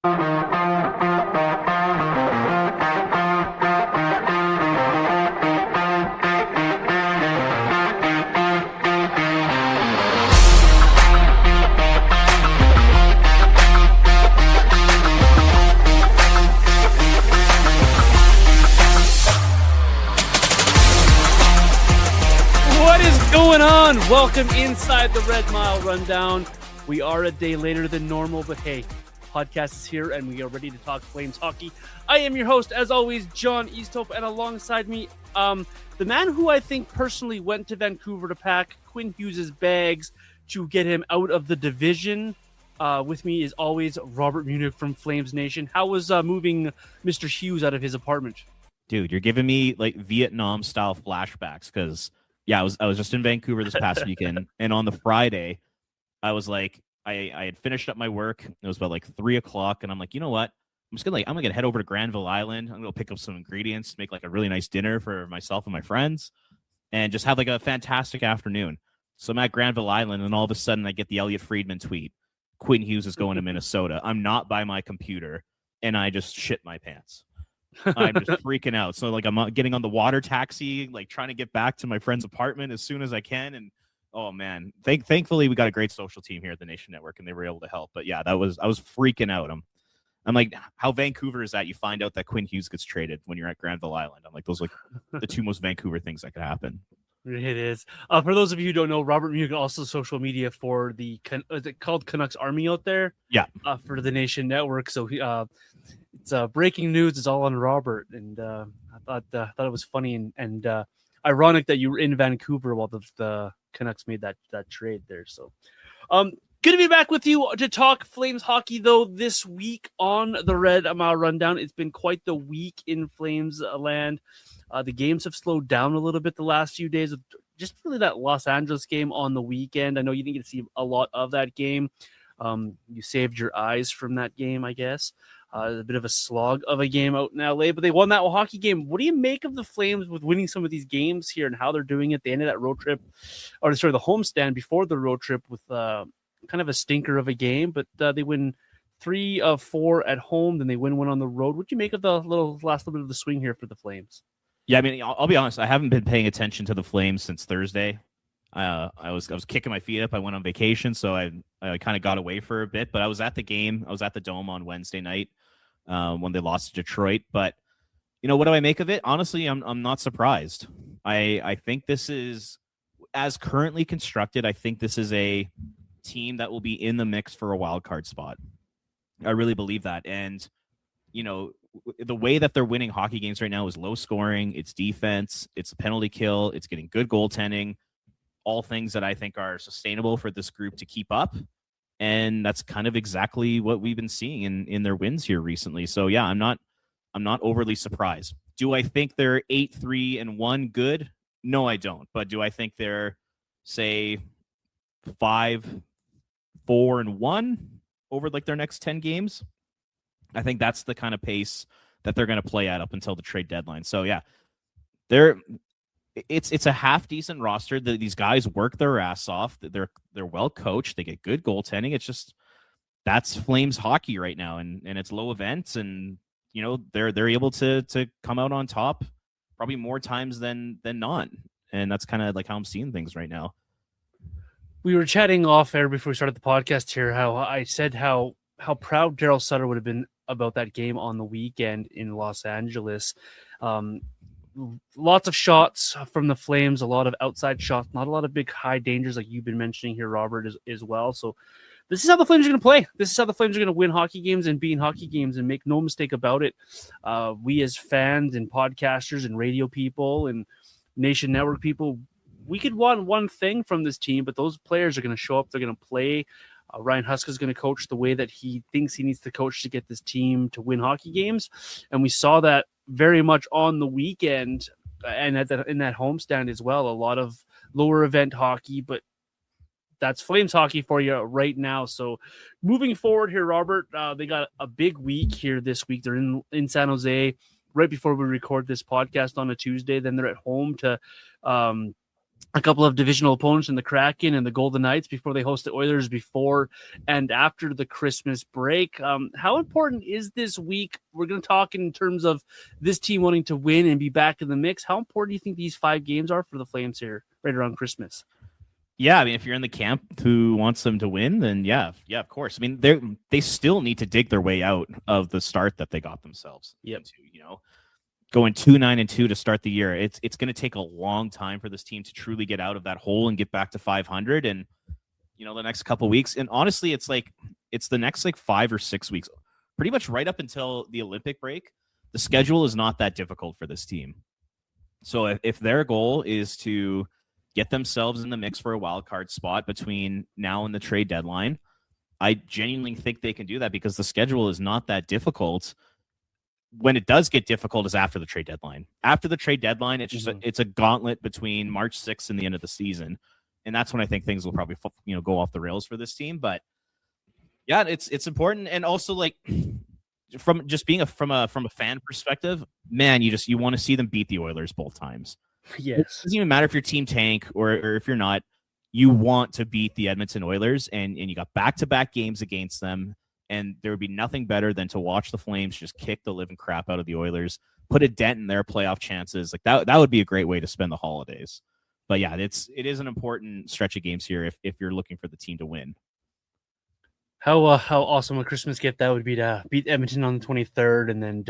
Welcome inside the Red Mile Rundown. We are a day later than normal, but hey, podcast is here and we are ready to talk Flames hockey. I am your host, as always, John Easthope, and alongside me, the man who I think personally went to Vancouver to pack Quinn Hughes' bags to get him out of the division. With me is always Robert Munich from Flames Nation. How was moving Mr. Hughes out of his apartment? Dude, you're giving me like Vietnam style flashbacks because I was just in Vancouver this past weekend, and on the Friday, I was like, I had finished up my work. It was about like 3:00, and I'm like, you know what? I'm gonna head over to Granville Island. I'm gonna pick up some ingredients, make like a really nice dinner for myself and my friends, and just have like a fantastic afternoon. So I'm at Granville Island, and all of a sudden, I get the Elliot Friedman tweet: Quinn Hughes is going to Minnesota. I'm not by my computer, and I just shit my pants. I'm just freaking out. So like I'm getting on the water taxi, like trying to get back to my friend's apartment as soon as I can. And oh man, thankfully we got a great social team here at the Nation Network, and they were able to help. But yeah, I was freaking out. I'm like, how Vancouver is that? You find out that Quinn Hughes gets traded when you're at Granville Island. I'm like, those are like the two most Vancouver things that could happen. It is. For those of you who don't know, Robert Munich also social media for the is it called Canucks Army out there? Yeah. For the Nation Network. So it's breaking news. It's all on Robert, and I thought it was funny and ironic that you were in Vancouver while the Canucks made that trade there. So, good to be back with you to talk Flames hockey though this week on the Red Mile Rundown. It's been quite the week in Flames land. The games have slowed down a little bit the last few days. Just really that Los Angeles game on the weekend. I know you didn't get to see a lot of that game. You saved your eyes from that game, I guess. A bit of a slog of a game out in LA, but they won that hockey game. What do you make of the Flames with winning some of these games here and how they're doing it? They ended that road trip, or sorry, the homestand before the road trip with kind of a stinker of a game, but they win 3 of 4 at home, then they win 1 on the road. What do you make of the last little bit of the swing here for the Flames? Yeah, I mean, I'll be honest. I haven't been paying attention to the Flames since Thursday. I was kicking my feet up. I went on vacation, so I kind of got away for a bit. But I was at the game. I was at the Dome on Wednesday night when they lost to Detroit. But you know, what do I make of it? Honestly, I'm not surprised. I think this is, as currently constructed, I think this is a team that will be in the mix for a wild card spot. I really believe that. And you know, the way that they're winning hockey games right now is low scoring. It's defense. It's a penalty kill. It's getting good goaltending. All things that I think are sustainable for this group to keep up. And that's kind of exactly what we've been seeing in their wins here recently. So yeah, I'm not overly surprised. Do I think they're 8-3-1 good? No, I don't. But do I think they're, say, 5-4-1 over like their next 10 games? I think that's the kind of pace that they're going to play at up until the trade deadline. So yeah, it's a half decent roster. These guys work their ass off. They're well coached. They get good goaltending. It's just, that's Flames hockey right now, and it's low events, and you know they're able to come out on top probably more times than not, and that's kind of like how I'm seeing things right now. We were chatting off air before we started the podcast here. How I said how proud Daryl Sutter would have been about that game on the weekend in Los Angeles. Lots of shots from the Flames, a lot of outside shots, not a lot of big high dangers like you've been mentioning here, Robert, as well. So this is how the Flames are going to play. This is how the Flames are going to win hockey games and be in hockey games, and make no mistake about it. We as fans and podcasters and radio people and Nation Network people, we could want one thing from this team, but those players are going to show up. They're going to play. Ryan Huska is going to coach the way that he thinks he needs to coach to get this team to win hockey games. And we saw that very much on the weekend and in that homestand as well. A lot of lower event hockey, but that's Flames hockey for you right now. So moving forward here, Robert, they got a big week here this week. They're in San Jose right before we record this podcast on a Tuesday. Then they're at home to a couple of divisional opponents in the Kraken and the Golden Knights before they host the Oilers before and after the Christmas break. How important is this week? We're going to talk in terms of this team wanting to win and be back in the mix. How important do you think these 5 games are for the Flames here right around Christmas? Yeah, I mean, if you're in the camp who wants them to win, then yeah, of course. I mean, they still need to dig their way out of the start that they got themselves into, going 2-9-2 to start the year. It's going to take a long time for this team to truly get out of that hole and get back to 500. And the next couple of weeks, and honestly, it's the next 5 or 6 weeks, pretty much right up until the Olympic break. The schedule is not that difficult for this team. So if their goal is to get themselves in the mix for a wild card spot between now and the trade deadline, I genuinely think they can do that because the schedule is not that difficult. When it does get difficult is after the trade deadline. After the trade deadline, it's just it's a gauntlet between March 6th and the end of the season, and that's when I think things will probably go off the rails for this team. But yeah, it's important, and also from just being from a fan perspective, man, you want to see them beat the Oilers both times. Yes, it doesn't even matter if your team tank or if you're not. You want to beat the Edmonton Oilers, and you got back-to-back games against them. And there would be nothing better than to watch the Flames just kick the living crap out of the Oilers, put a dent in their playoff chances. That would be a great way to spend the holidays. But yeah, it is an important stretch of games here if you're looking for the team to win. How awesome a Christmas gift that would be to beat Edmonton on the 23rd, and then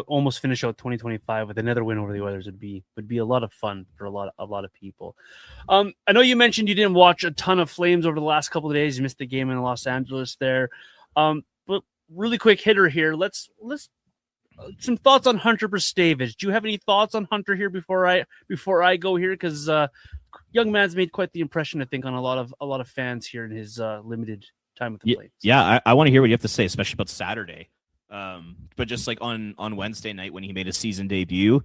almost finish out 2025 with another win over the Oilers would be a lot of fun for a lot of people. I know you mentioned you didn't watch a ton of Flames over the last couple of days. You missed the game in Los Angeles there. But really quick hitter here. Let's some thoughts on Hunter Brzustewicz. Do you have any thoughts on Hunter here before I go here? Because young man's made quite the impression, I think, on a lot of fans here in his limited time with the Flames. Yeah, I want to hear what you have to say, especially about Saturday. But just on Wednesday night when he made his season debut,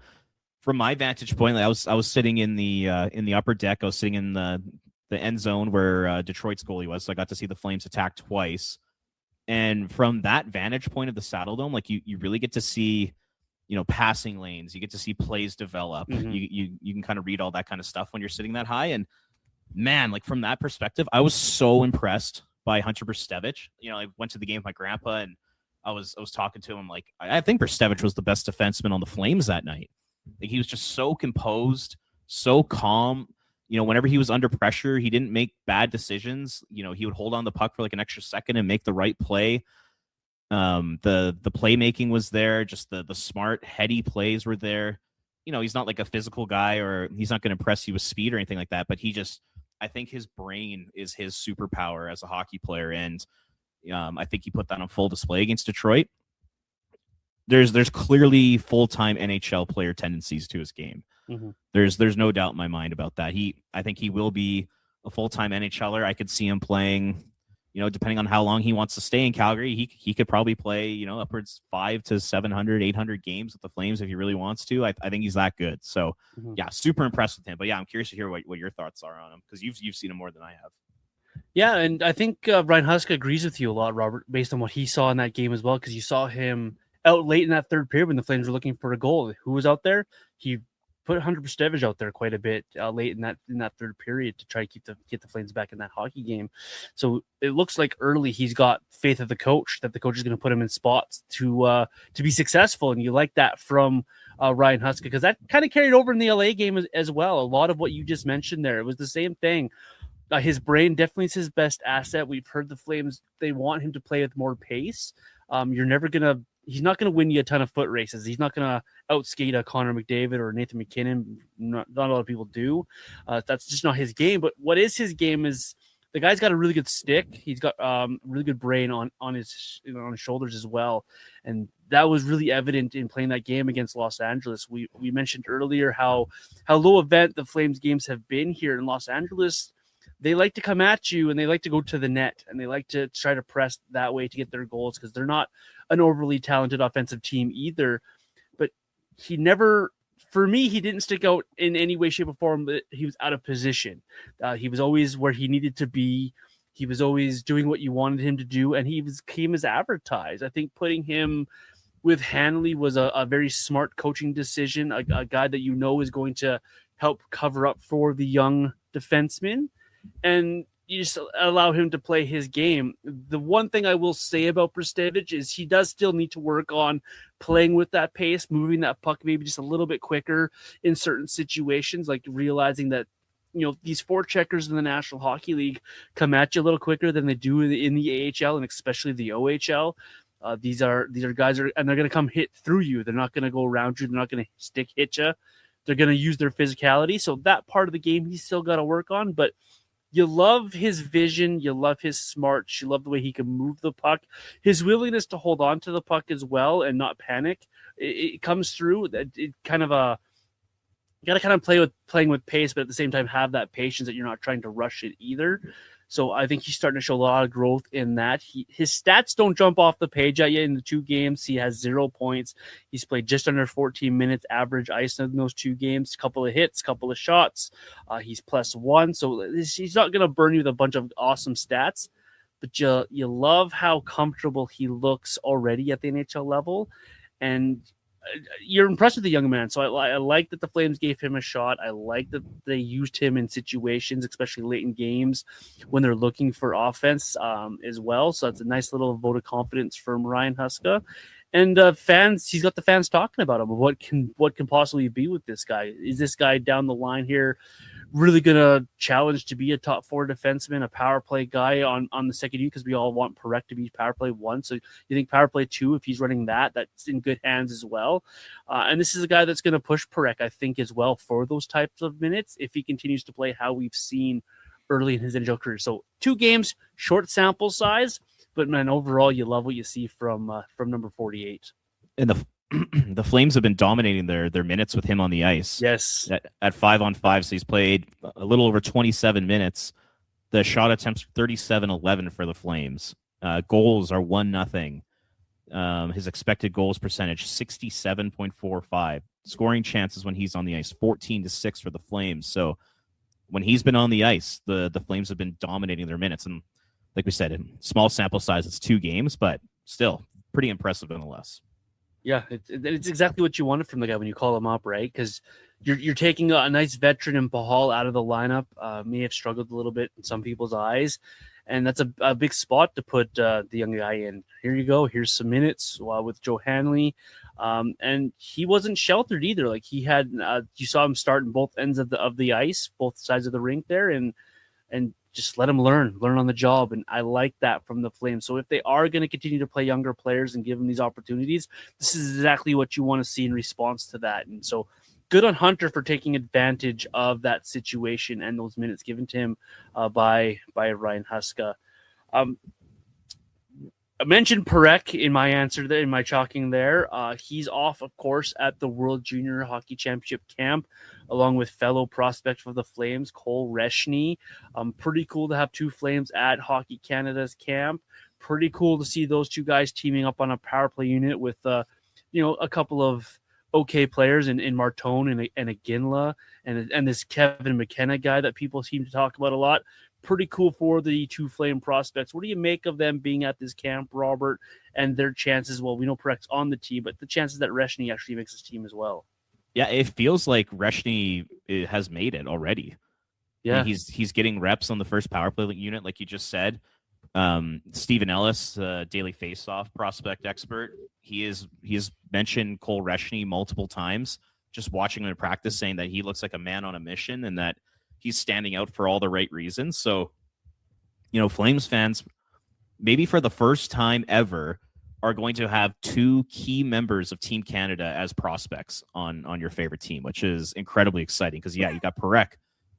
from my vantage point, I was sitting in the upper deck. I was sitting in the end zone where Detroit's goalie was, so I got to see the Flames attack twice. And from that vantage point of the Saddle Dome, you really get to see, passing lanes. You get to see plays develop. Mm-hmm. You can kind of read all that kind of stuff when you're sitting that high. And man, from that perspective, I was so impressed by Hunter Brzustewicz. I went to the game with my grandpa and I was talking to him. I think Brzustewicz was the best defenseman on the Flames that night. He was just so composed, so calm. Whenever he was under pressure, he didn't make bad decisions. He would hold on the puck for an extra second and make the right play. The playmaking was there. Just the smart, heady plays were there. He's not a physical guy, or he's not going to impress you with speed or anything like that. But I think his brain is his superpower as a hockey player, and I think he put that on full display against Detroit. There's clearly full-time NHL player tendencies to his game. Mm-hmm. There's no doubt in my mind about that. I think he will be a full-time NHLer. I could see him playing, depending on how long he wants to stay in Calgary, he could probably play, upwards 500 to 700, 800 games with the Flames if he really wants to. I think he's that good. So yeah, super impressed with him. But yeah, I'm curious to hear what your thoughts are on him, because you've seen him more than I have. Yeah, and I think Ryan Huska agrees with you a lot, Robert, based on what he saw in that game as well, because you saw him out late in that third period when the Flames were looking for a goal. Who was out there? He put Hunter Brzustewicz out there quite a bit late in that third period to try to get the Flames back in that hockey game. So it looks like early he's got faith of the coach, that the coach is going to put him in spots to be successful, and you like that from Ryan Huska, because that kind of carried over in the LA game as well. A lot of what you just mentioned there, it was the same thing. His brain definitely is his best asset. We've heard the Flames, they want him to play with more pace. He's not going to win you a ton of foot races. He's not going to outskate a Connor McDavid or Nathan McKinnon. Not a lot of people do. That's just not his game. But what is his game is the guy's got a really good stick. He's got really good brain on his shoulders as well. And that was really evident in playing that game against Los Angeles. We mentioned earlier how low event the Flames games have been here in Los Angeles. They like to come at you and they like to go to the net and they like to try to press that way to get their goals, because they're not an overly talented offensive team either. But for me, he didn't stick out in any way, shape, or form, but he was out of position. He was always where he needed to be. He was always doing what you wanted him to do, and he came as advertised. I think putting him with Hanley was a very smart coaching decision, a guy that is going to help cover up for the young defenseman, and you just allow him to play his game. The one thing I will say about Brzustewicz is he does still need to work on playing with that pace, moving that puck maybe just a little bit quicker in certain situations, like realizing that these forecheckers in the National Hockey League come at you a little quicker than they do in the AHL and especially the OHL. These are guys and they're going to come hit through you. They're not going to go around you. They're not going to stick hit you. They're going to use their physicality. So that part of the game he's still got to work on, but you love his vision. You love his smarts. You love the way he can move the puck. His willingness to hold on to the puck as well and not panic. It comes through. It kind of you got to kind of playing with pace, but at the same time have that patience that you're not trying to rush it either. So I think he's starting to show a lot of growth in that. His stats don't jump off the page at you. In the 2 games, he has 0 points. He's played just under 14 minutes average ice in those 2 games. Couple of hits, couple of shots. He's +1. So he's not going to burn you with a bunch of awesome stats. But you love how comfortable he looks already at the NHL level. And you're impressed with the young man. So I like that the Flames gave him a shot. I like that they used him in situations, especially late in games when they're looking for offense as well. So it's a nice little vote of confidence from Ryan Huska. And fans, he's got the fans talking about him. What can possibly be with this guy? Is this guy down the line here really going to challenge to be a top 4 defenseman, a power play guy on the second unit? Because we all want Parekh to be power play 1. So you think power play 2, if he's running that's in good hands as well. And this is a guy that's going to push Parekh, I think, as well for those types of minutes if he continues to play how we've seen early in his NHL career. So 2 games, short sample size, but man, overall, you love what you see from number 48. And the Flames have been dominating their minutes with him on the ice. Yes. At 5-on-5, so he's played a little over 27 minutes. The shot attempts 37-11 for the Flames. Goals are 1-0. His expected goals percentage 67.45. Scoring chances when he's on the ice 14-6 for the Flames. So when he's been on the ice, the Flames have been dominating their minutes. And like we said, in small sample size, it's 2 games, but still pretty impressive nonetheless. Yeah, it's exactly what you wanted from the guy when you call him up, right? Because you're taking a nice veteran in Pahal out of the lineup. May have struggled a little bit in some people's eyes, and that's a big spot to put the young guy in. Here you go. Here's some minutes with Joe Hanley, and he wasn't sheltered either. Like he had, you saw him start in both ends of the ice, both sides of the rink there, and just let him learn on the job. And I like that from the Flames. So if they are going to continue to play younger players and give them these opportunities, this is exactly what you want to see in response to that. And so good on Hunter for taking advantage of that situation and those minutes given to him by Ryan Huska. I mentioned Parekh in my answer there, in my chalking there. He's off, of course, at the World Junior Hockey Championship camp, along with fellow prospect for the Flames, Cole Reschny. Pretty cool to have 2 Flames at Hockey Canada's camp. Pretty cool to see those 2 guys teaming up on a power play unit with, a couple of okay players in Martone and a Ginla and this Kevin McKenna guy that people seem to talk about a lot. Pretty cool for the 2 Flame prospects. What do you make of them being at this camp, Robert, and their chances? Well, we know Parech's on the team, but the chances that Reschny actually makes his team as well. Yeah, it feels like Reschny has made it already. Yeah, I mean, he's getting reps on the first power play unit, like you just said. Stephen Ellis, Daily Faceoff prospect expert, he has mentioned Cole Reschny multiple times. Just watching him in practice, saying that he looks like a man on a mission and that he's standing out for all the right reasons. So, Flames fans, maybe for the first time ever, are going to have 2 key members of Team Canada as prospects on your favorite team, which is incredibly exciting. Because, you got Parekh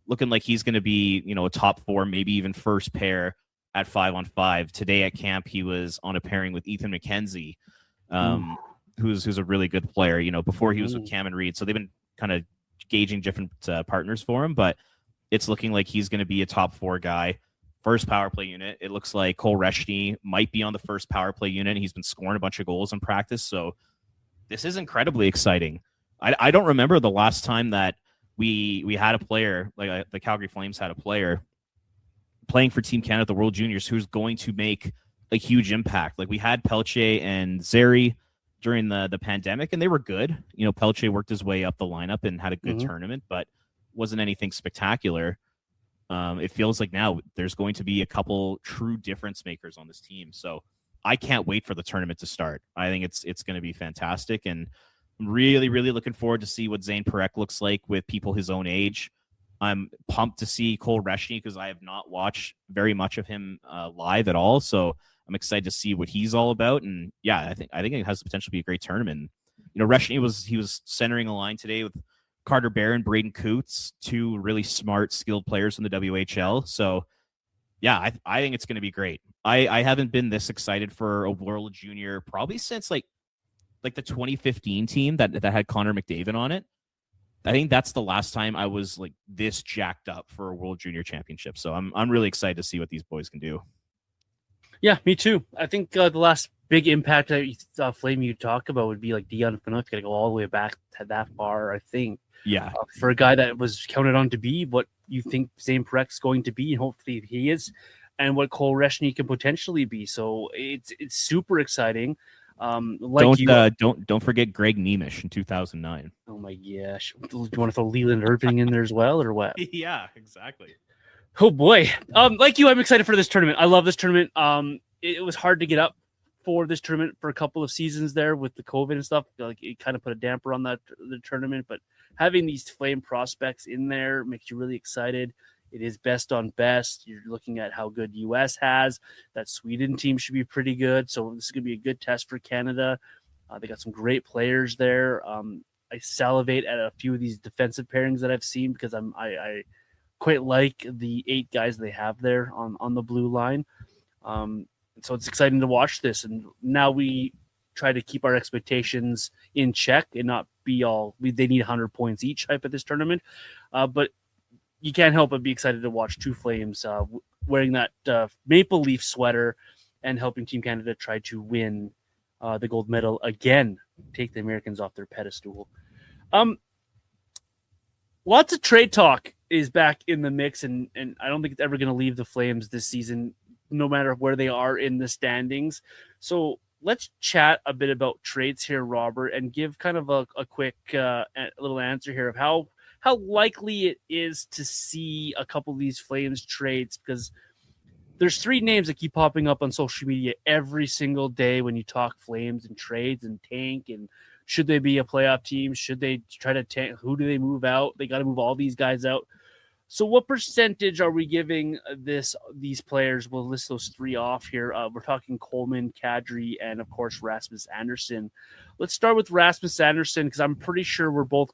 looking like he's going to be, a top 4, maybe even first pair at 5-on-5. Today at camp, he was on a pairing with Ethan McKenzie, who's a really good player, before he was with Cam and Reed. So they've been kind of gauging different partners for him, but it's looking like he's going to be a top 4 guy. First power play unit. It looks like Cole Reschny might be on the first power play unit. He's been scoring a bunch of goals in practice. So this is incredibly exciting. I don't remember the last time that we had a player, like the Calgary Flames had a player playing for Team Canada at the World Juniors who's going to make a huge impact. Like we had Pelche and Zeri during the pandemic, and they were good. Pelche worked his way up the lineup and had a good tournament, but wasn't anything spectacular. It feels like now there's going to be a couple true difference makers on this team. So I can't wait for the tournament to start. I think it's going to be fantastic, and I'm really, really looking forward to see what Zane Parekh looks like with people his own age. I'm pumped to see Cole Reschny because I have not watched very much of him live at all. So I'm excited to see what he's all about. And yeah, I think it has the potential to be a great tournament. You know, Reschny was centering a line today with Carter Barron, Braden Coots, two really smart, skilled players from the WHL. So yeah, I think it's going to be great. I haven't been this excited for a World Junior probably since like the 2015 team that had Connor McDavid on it. I think that's the last time I was like this jacked up for a World Junior Championship. So I'm really excited to see what these boys can do. Yeah, me too. I think the last big impact Flame you talk about would be like Dion Phaneuf. Got to go all the way back to that far, I think. Yeah. For a guy that was counted on to be what you think Zane Parex's going to be, and hopefully he is, and what Cole Reschny can potentially be. So it's super exciting. Don't forget Greg Nemish in 2009. Oh my gosh! Do you want to throw Leland Irving in there as well, or what? Yeah, exactly. Oh boy! Like you, I'm excited for this tournament. I love this tournament. It was hard to get up for this tournament for a couple of seasons there with the COVID and stuff. Like it kind of put a damper on the tournament, but having these Flame prospects in there makes you really excited. It is best on best. You're looking at how good US has. That Sweden team should be pretty good. So this is going to be a good test for Canada. They got some great players there. I salivate at a few of these defensive pairings that I've seen because I quite like the 8 guys they have there on the blue line. So it's exciting to watch this. And now we try to keep our expectations in check and not be they need 100 points each type of this tournament. But you can't help but be excited to watch two Flames wearing that Maple Leaf sweater and helping Team Canada try to win the gold medal again, take the Americans off their pedestal. Lots of trade talk is back in the mix, and I don't think it's ever going to leave the Flames this season, no matter where they are in the standings. So let's chat a bit about trades here, Robert, and give kind of a quick little answer here of how likely it is to see a couple of these Flames trades, because there's 3 names that keep popping up on social media every single day when you talk Flames and trades and tank and should they be a playoff team? Should they try to tank? Who do they move out? They got to move all these guys out. So what percentage are we giving these players? We'll list those 3 off here. We're talking Coleman, Kadri, and of course Rasmus Andersson. Let's start with Rasmus Andersson because I'm pretty sure we're both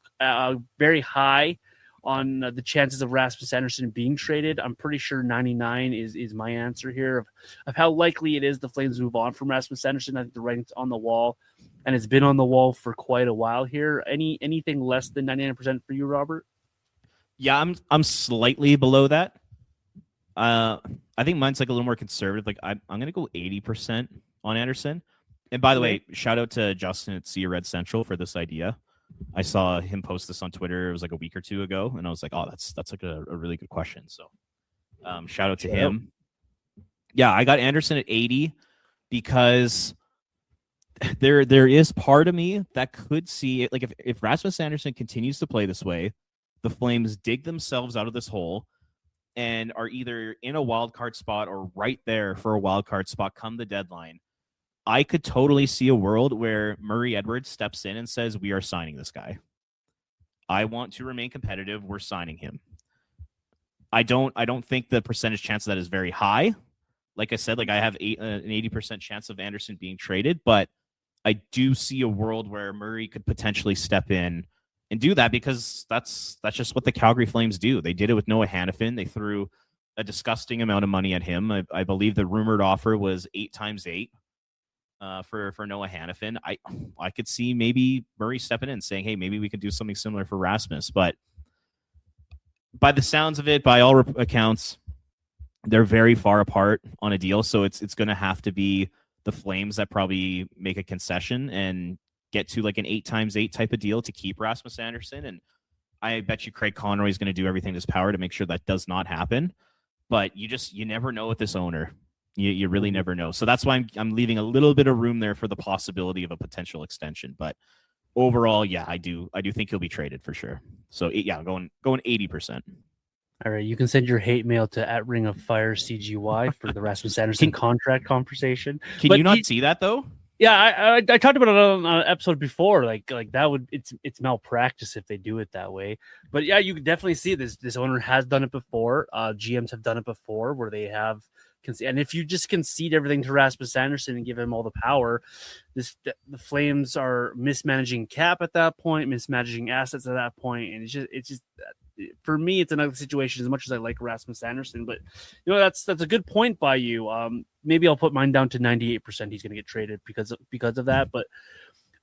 very high on the chances of Rasmus Andersson being traded. I'm pretty sure 99 is my answer here of how likely it is the Flames move on from Rasmus Andersson. I think the writing's on the wall, and it's been on the wall for quite a while here. Anything less than 99% for you, Robert? Yeah, I'm slightly below that. I think mine's like a little more conservative. Like I'm gonna go 80% on Andersson. And by the way, shout out to Justin at See Red Central for this idea. I saw him post this on Twitter. It was like a week or 2 ago, and I was like, oh, that's like a really good question. So shout out to him. Yeah, I got Andersson at 80 because there is part of me that could see it. Like if Rasmus Andersson continues to play this way, the Flames dig themselves out of this hole and are either in a wild card spot or right there for a wild card spot come the deadline. I could totally see a world where Murray Edwards steps in and says, we are signing this guy. I want to remain competitive. We're signing him. I don't think the percentage chance of that is very high. Like I said, like I have an 80% chance of Andersson being traded, but I do see a world where Murray could potentially step in and do that because that's just what the Calgary Flames do. They did it with Noah Hannafin. They threw a disgusting amount of money at him. I believe the rumored offer was 8 times 8 for Noah Hannafin. I could see maybe Murray stepping in and saying, hey, maybe we could do something similar for Rasmus. But by the sounds of it, by all accounts, they're very far apart on a deal. So it's going to have to be the Flames that probably make a concession and get to like an 8 times 8 type of deal to keep Rasmus Andersson. And I bet you Craig Conroy is going to do everything in his power to make sure that does not happen. But you never know with this owner. You really never know. So that's why I'm leaving a little bit of room there for the possibility of a potential extension. But overall, yeah, I do think he'll be traded for sure. So yeah, going 80%. All right, you can send your hate mail to @ringoffirecgy for the Rasmus Anderson Can contract conversation. can But you not see that though? yeah, I talked about it on an episode before. Like that would it's malpractice if they do it that way. But yeah, you can definitely see this owner has done it before. GMs have done it before where they have and if you just concede everything to Rasmus Anderson and give him all the power, the Flames are mismanaging cap at that point, mismanaging assets at that point, and it's just for me, it's another situation. As much as I like Rasmus Anderson, but that's a good point by you. Maybe I'll put mine down to 98%. He's going to get traded because of that. But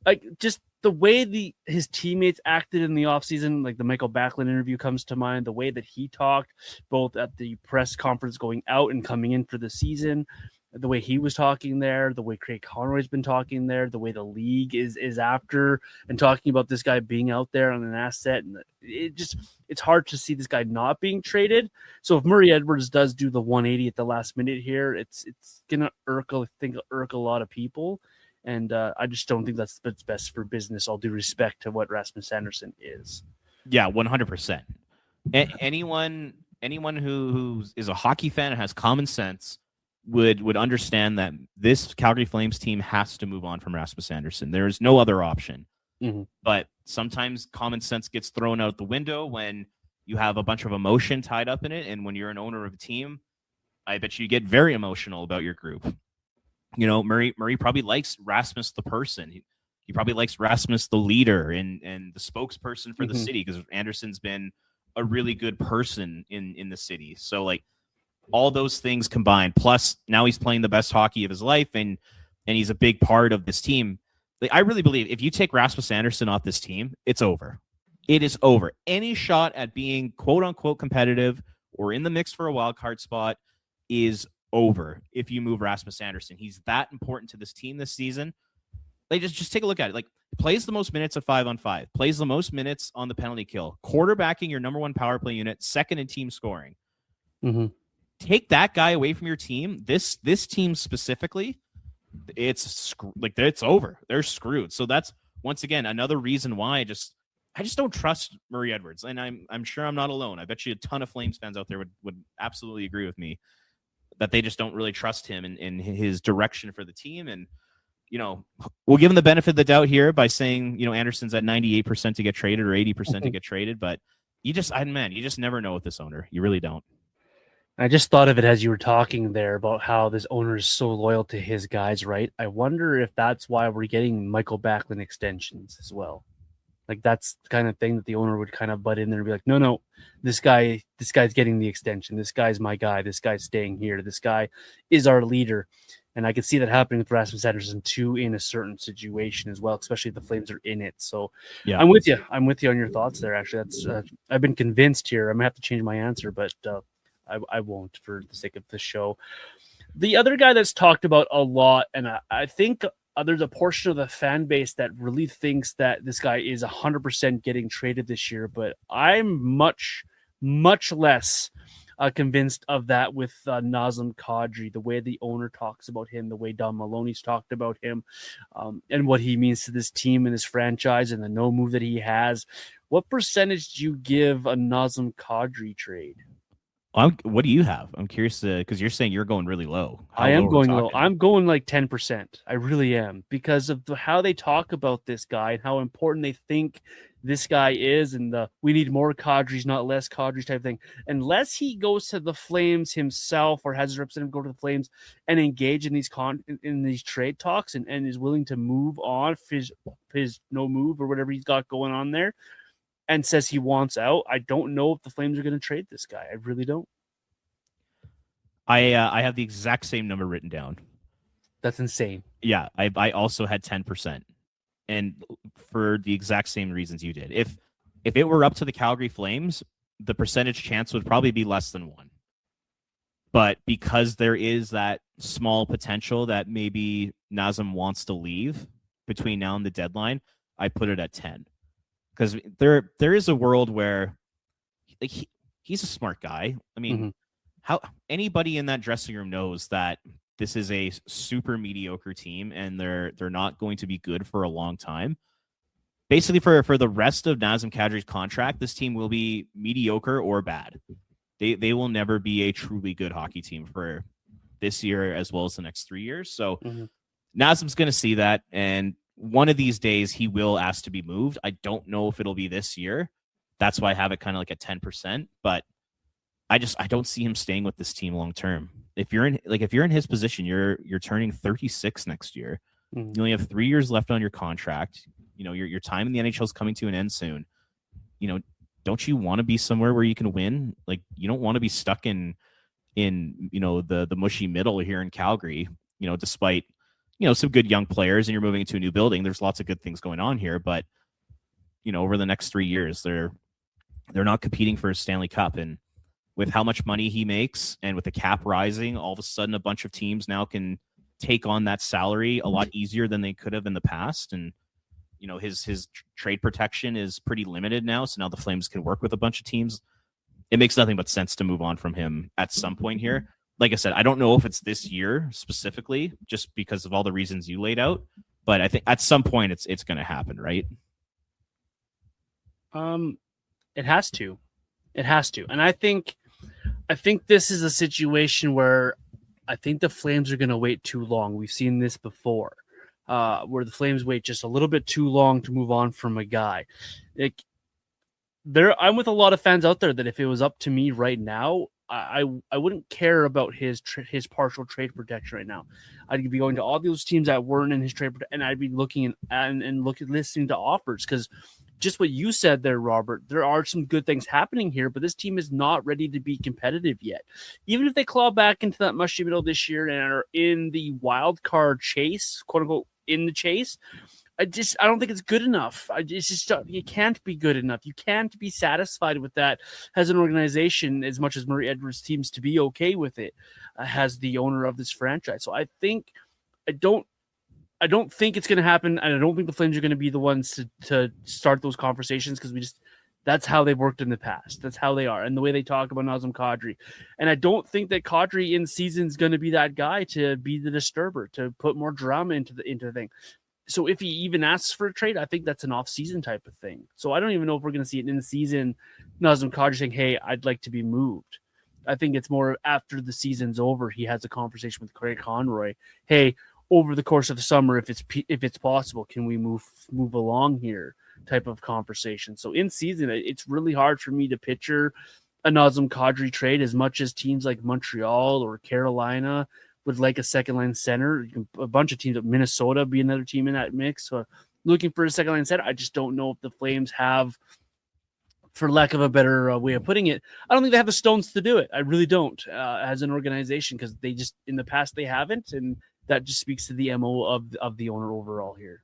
like just the way his teammates acted in the offseason, like the Michael Backlund interview comes to mind. The way that he talked, both at the press conference going out and coming in for the season. The way he was talking there, the way Craig Conroy's been talking there, the way the league is after and talking about this guy being out there on an asset, and it's hard to see this guy not being traded. So if Murray Edwards does do the 180 at the last minute here, it's gonna irk a lot of people, and I just don't think that's best for business. All due respect to what Rasmus Anderson is. Yeah, 100%. Anyone who is a hockey fan and has common sense would understand that this Calgary Flames team has to move on from Rasmus Anderson. There is no other option. Mm-hmm. But sometimes common sense gets thrown out the window when you have a bunch of emotion tied up in it. And when you're an owner of a team, I bet you get very emotional about your group. Murray probably likes Rasmus the person. He probably likes Rasmus the leader and the spokesperson for the city, because Anderson's been a really good person in the city. So like, all those things combined, plus now he's playing the best hockey of his life, and he's a big part of this team. Like, I really believe if you take Rasmus Anderson off this team, it's over. It is over. Any shot at being quote unquote competitive or in the mix for a wild card spot is over if you move Rasmus Anderson. He's that important to this team this season. Like, just take a look at it. Like, plays the most minutes of 5-on-5, plays the most minutes on the penalty kill, quarterbacking your number one power play unit, second in team scoring. Mm-hmm. Take that guy away from your team. This team specifically, it's over. They're screwed. So that's once again another reason why I just don't trust Murray Edwards, and I'm sure I'm not alone. I bet you a ton of Flames fans out there would absolutely agree with me that they just don't really trust him in his direction for the team. And we'll give him the benefit of the doubt here by saying Anderson's at 98% to get traded or 80% to get traded, but you just never know with this owner. You really don't. I just thought of it as you were talking there about how this owner is so loyal to his guys, right? I wonder if that's why we're getting Michael Backlund extensions as well. Like, that's the kind of thing that the owner would kind of butt in there and be like, no, this guy's getting the extension. This guy's my guy. This guy's staying here. This guy is our leader. And I could see that happening with Rasmus Anderson too in a certain situation as well, especially if the Flames are in it. So yeah, I'm with you. I'm with you on your thoughts there. Actually, that's I've been convinced here. I'm gonna have to change my answer, but I won't for the sake of the show. The other guy that's talked about a lot, and I think there's a portion of the fan base that really thinks that this guy is 100% getting traded this year, but I'm much, much less convinced of that with Nazem Kadri, the way the owner talks about him, the way Don Maloney's talked about him, and what he means to this team and this franchise and the no move that he has. What percentage do you give a Nazem Kadri trade? What do you have? I'm curious because you're saying you're going really low. I am going low. I'm going like 10%. I really am, because of how they talk about this guy and how important they think this guy is, and we need more Kadris, not less Kadris type thing. Unless he goes to the Flames himself or has his representative go to the Flames and engage in these trade talks and is willing to move on his no move or whatever he's got going on there, and says he wants out, I don't know if the Flames are going to trade this guy. I really don't. I have the exact same number written down. That's insane. Yeah, I also had 10%, and for the exact same reasons you did. If it were up to the Calgary Flames, the percentage chance would probably be less than 1. But because there is that small potential that maybe Nazem wants to leave between now and the deadline, I put it at 10. Because there is a world where he's a smart guy. I mean, how anybody in that dressing room knows that this is a super mediocre team and they're not going to be good for a long time. basically for the rest of Nazem Kadri's contract, this team will be mediocre or bad. They will never be a truly good hockey team for this year as well as the next 3 years. So Nazem's going to see that, and one of these days he will ask to be moved. I don't know if it'll be this year. That's why I have it kind of like at 10%, but I don't see him staying with this team long term. If you're in his position, you're turning 36 next year. You only have 3 years left on your contract. You know, your time in the NHL is coming to an end soon. You know, don't you want to be somewhere where you can win? Like, you don't want to be stuck in you know, the mushy middle here in Calgary, you know, despite, you know, some good young players, and you're moving into a new building. There's lots of good things going on here, but you know, over the next 3 years, they're not competing for a Stanley Cup. And with how much money he makes and with the cap rising, all of a sudden a bunch of teams now can take on that salary a lot easier than they could have in the past. And, you know, his trade protection is pretty limited now. So now the Flames can work with a bunch of teams. It makes nothing but sense to move on from him at some point here. Like I said, I don't know if it's this year specifically, just because of all the reasons you laid out, but I think at some point it's going to happen, right? It has to. And I think this is a situation where I think the Flames are going to wait too long. We've seen this before, where the Flames wait just a little bit too long to move on from a guy. I'm with a lot of fans out there that if it was up to me right now, I wouldn't care about his partial trade protection right now. I'd be going to all those teams that weren't in his trade, and I'd be looking and listening to offers, because just what you said there, Robert, there are some good things happening here, but this team is not ready to be competitive yet. Even if they claw back into that mushy middle this year and are in the wild card chase, quote unquote, in the chase, I don't think it's good enough. You can't be good enough. You can't be satisfied with that as an organization, as much as Murray Edwards seems to be okay with it, as the owner of this franchise. So I don't think it's going to happen, and I don't think the Flames are going to be the ones to start those conversations, because that's how they've worked in the past. That's how they are, and the way they talk about Nazem Kadri. And I don't think that Kadri in season is going to be that guy to be the disturber, to put more drama into the thing. So if he even asks for a trade, I think that's an off-season type of thing. So I don't even know if we're going to see it in the season, Nazem Kadri saying, hey, I'd like to be moved. I think it's more after the season's over, he has a conversation with Craig Conroy. Hey, over the course of the summer, if it's possible, can we move along here type of conversation. So in season, it's really hard for me to picture a Nazem Kadri trade, as much as teams like Montreal or Carolina would like a second line center. A bunch of teams, Minnesota be another team in that mix. So looking for a second line center, I just don't know if the Flames have, for lack of a better way of putting it, I don't think they have the stones to do it. I really don't, as an organization, because they just, in the past, they haven't. And that just speaks to the MO of the owner overall here.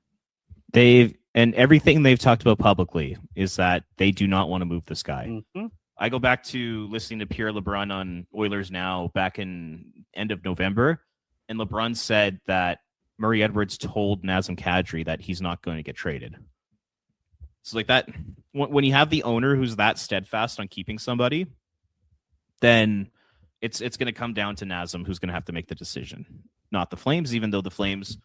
And everything they've talked about publicly is that they do not want to move this guy. Mm-hmm. I go back to listening to Pierre LeBrun on Oilers Now back in end of November, and LeBrun said that Murray Edwards told Nazem Kadri that he's not going to get traded. So like that, when you have the owner who's that steadfast on keeping somebody, then it's going to come down to Nazem, who's going to have to make the decision, not the Flames, even though the Flames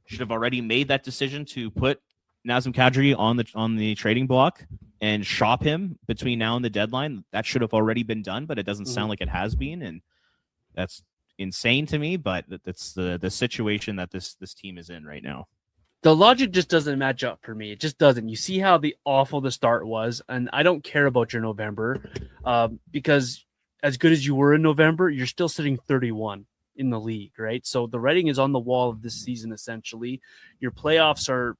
should have already made that decision to put Nazem Kadri on the trading block and shop him between now and the deadline. That should have already been done, but it doesn't sound like it has been, and that's insane to me. But that's the situation that this team is in right now. The logic just doesn't match up for me. It just doesn't. You see how awful the start was, and I don't care about your November, because as good as you were in November, you're still sitting 31 in the league, right? So the writing is on the wall of this season, essentially. Your playoffs are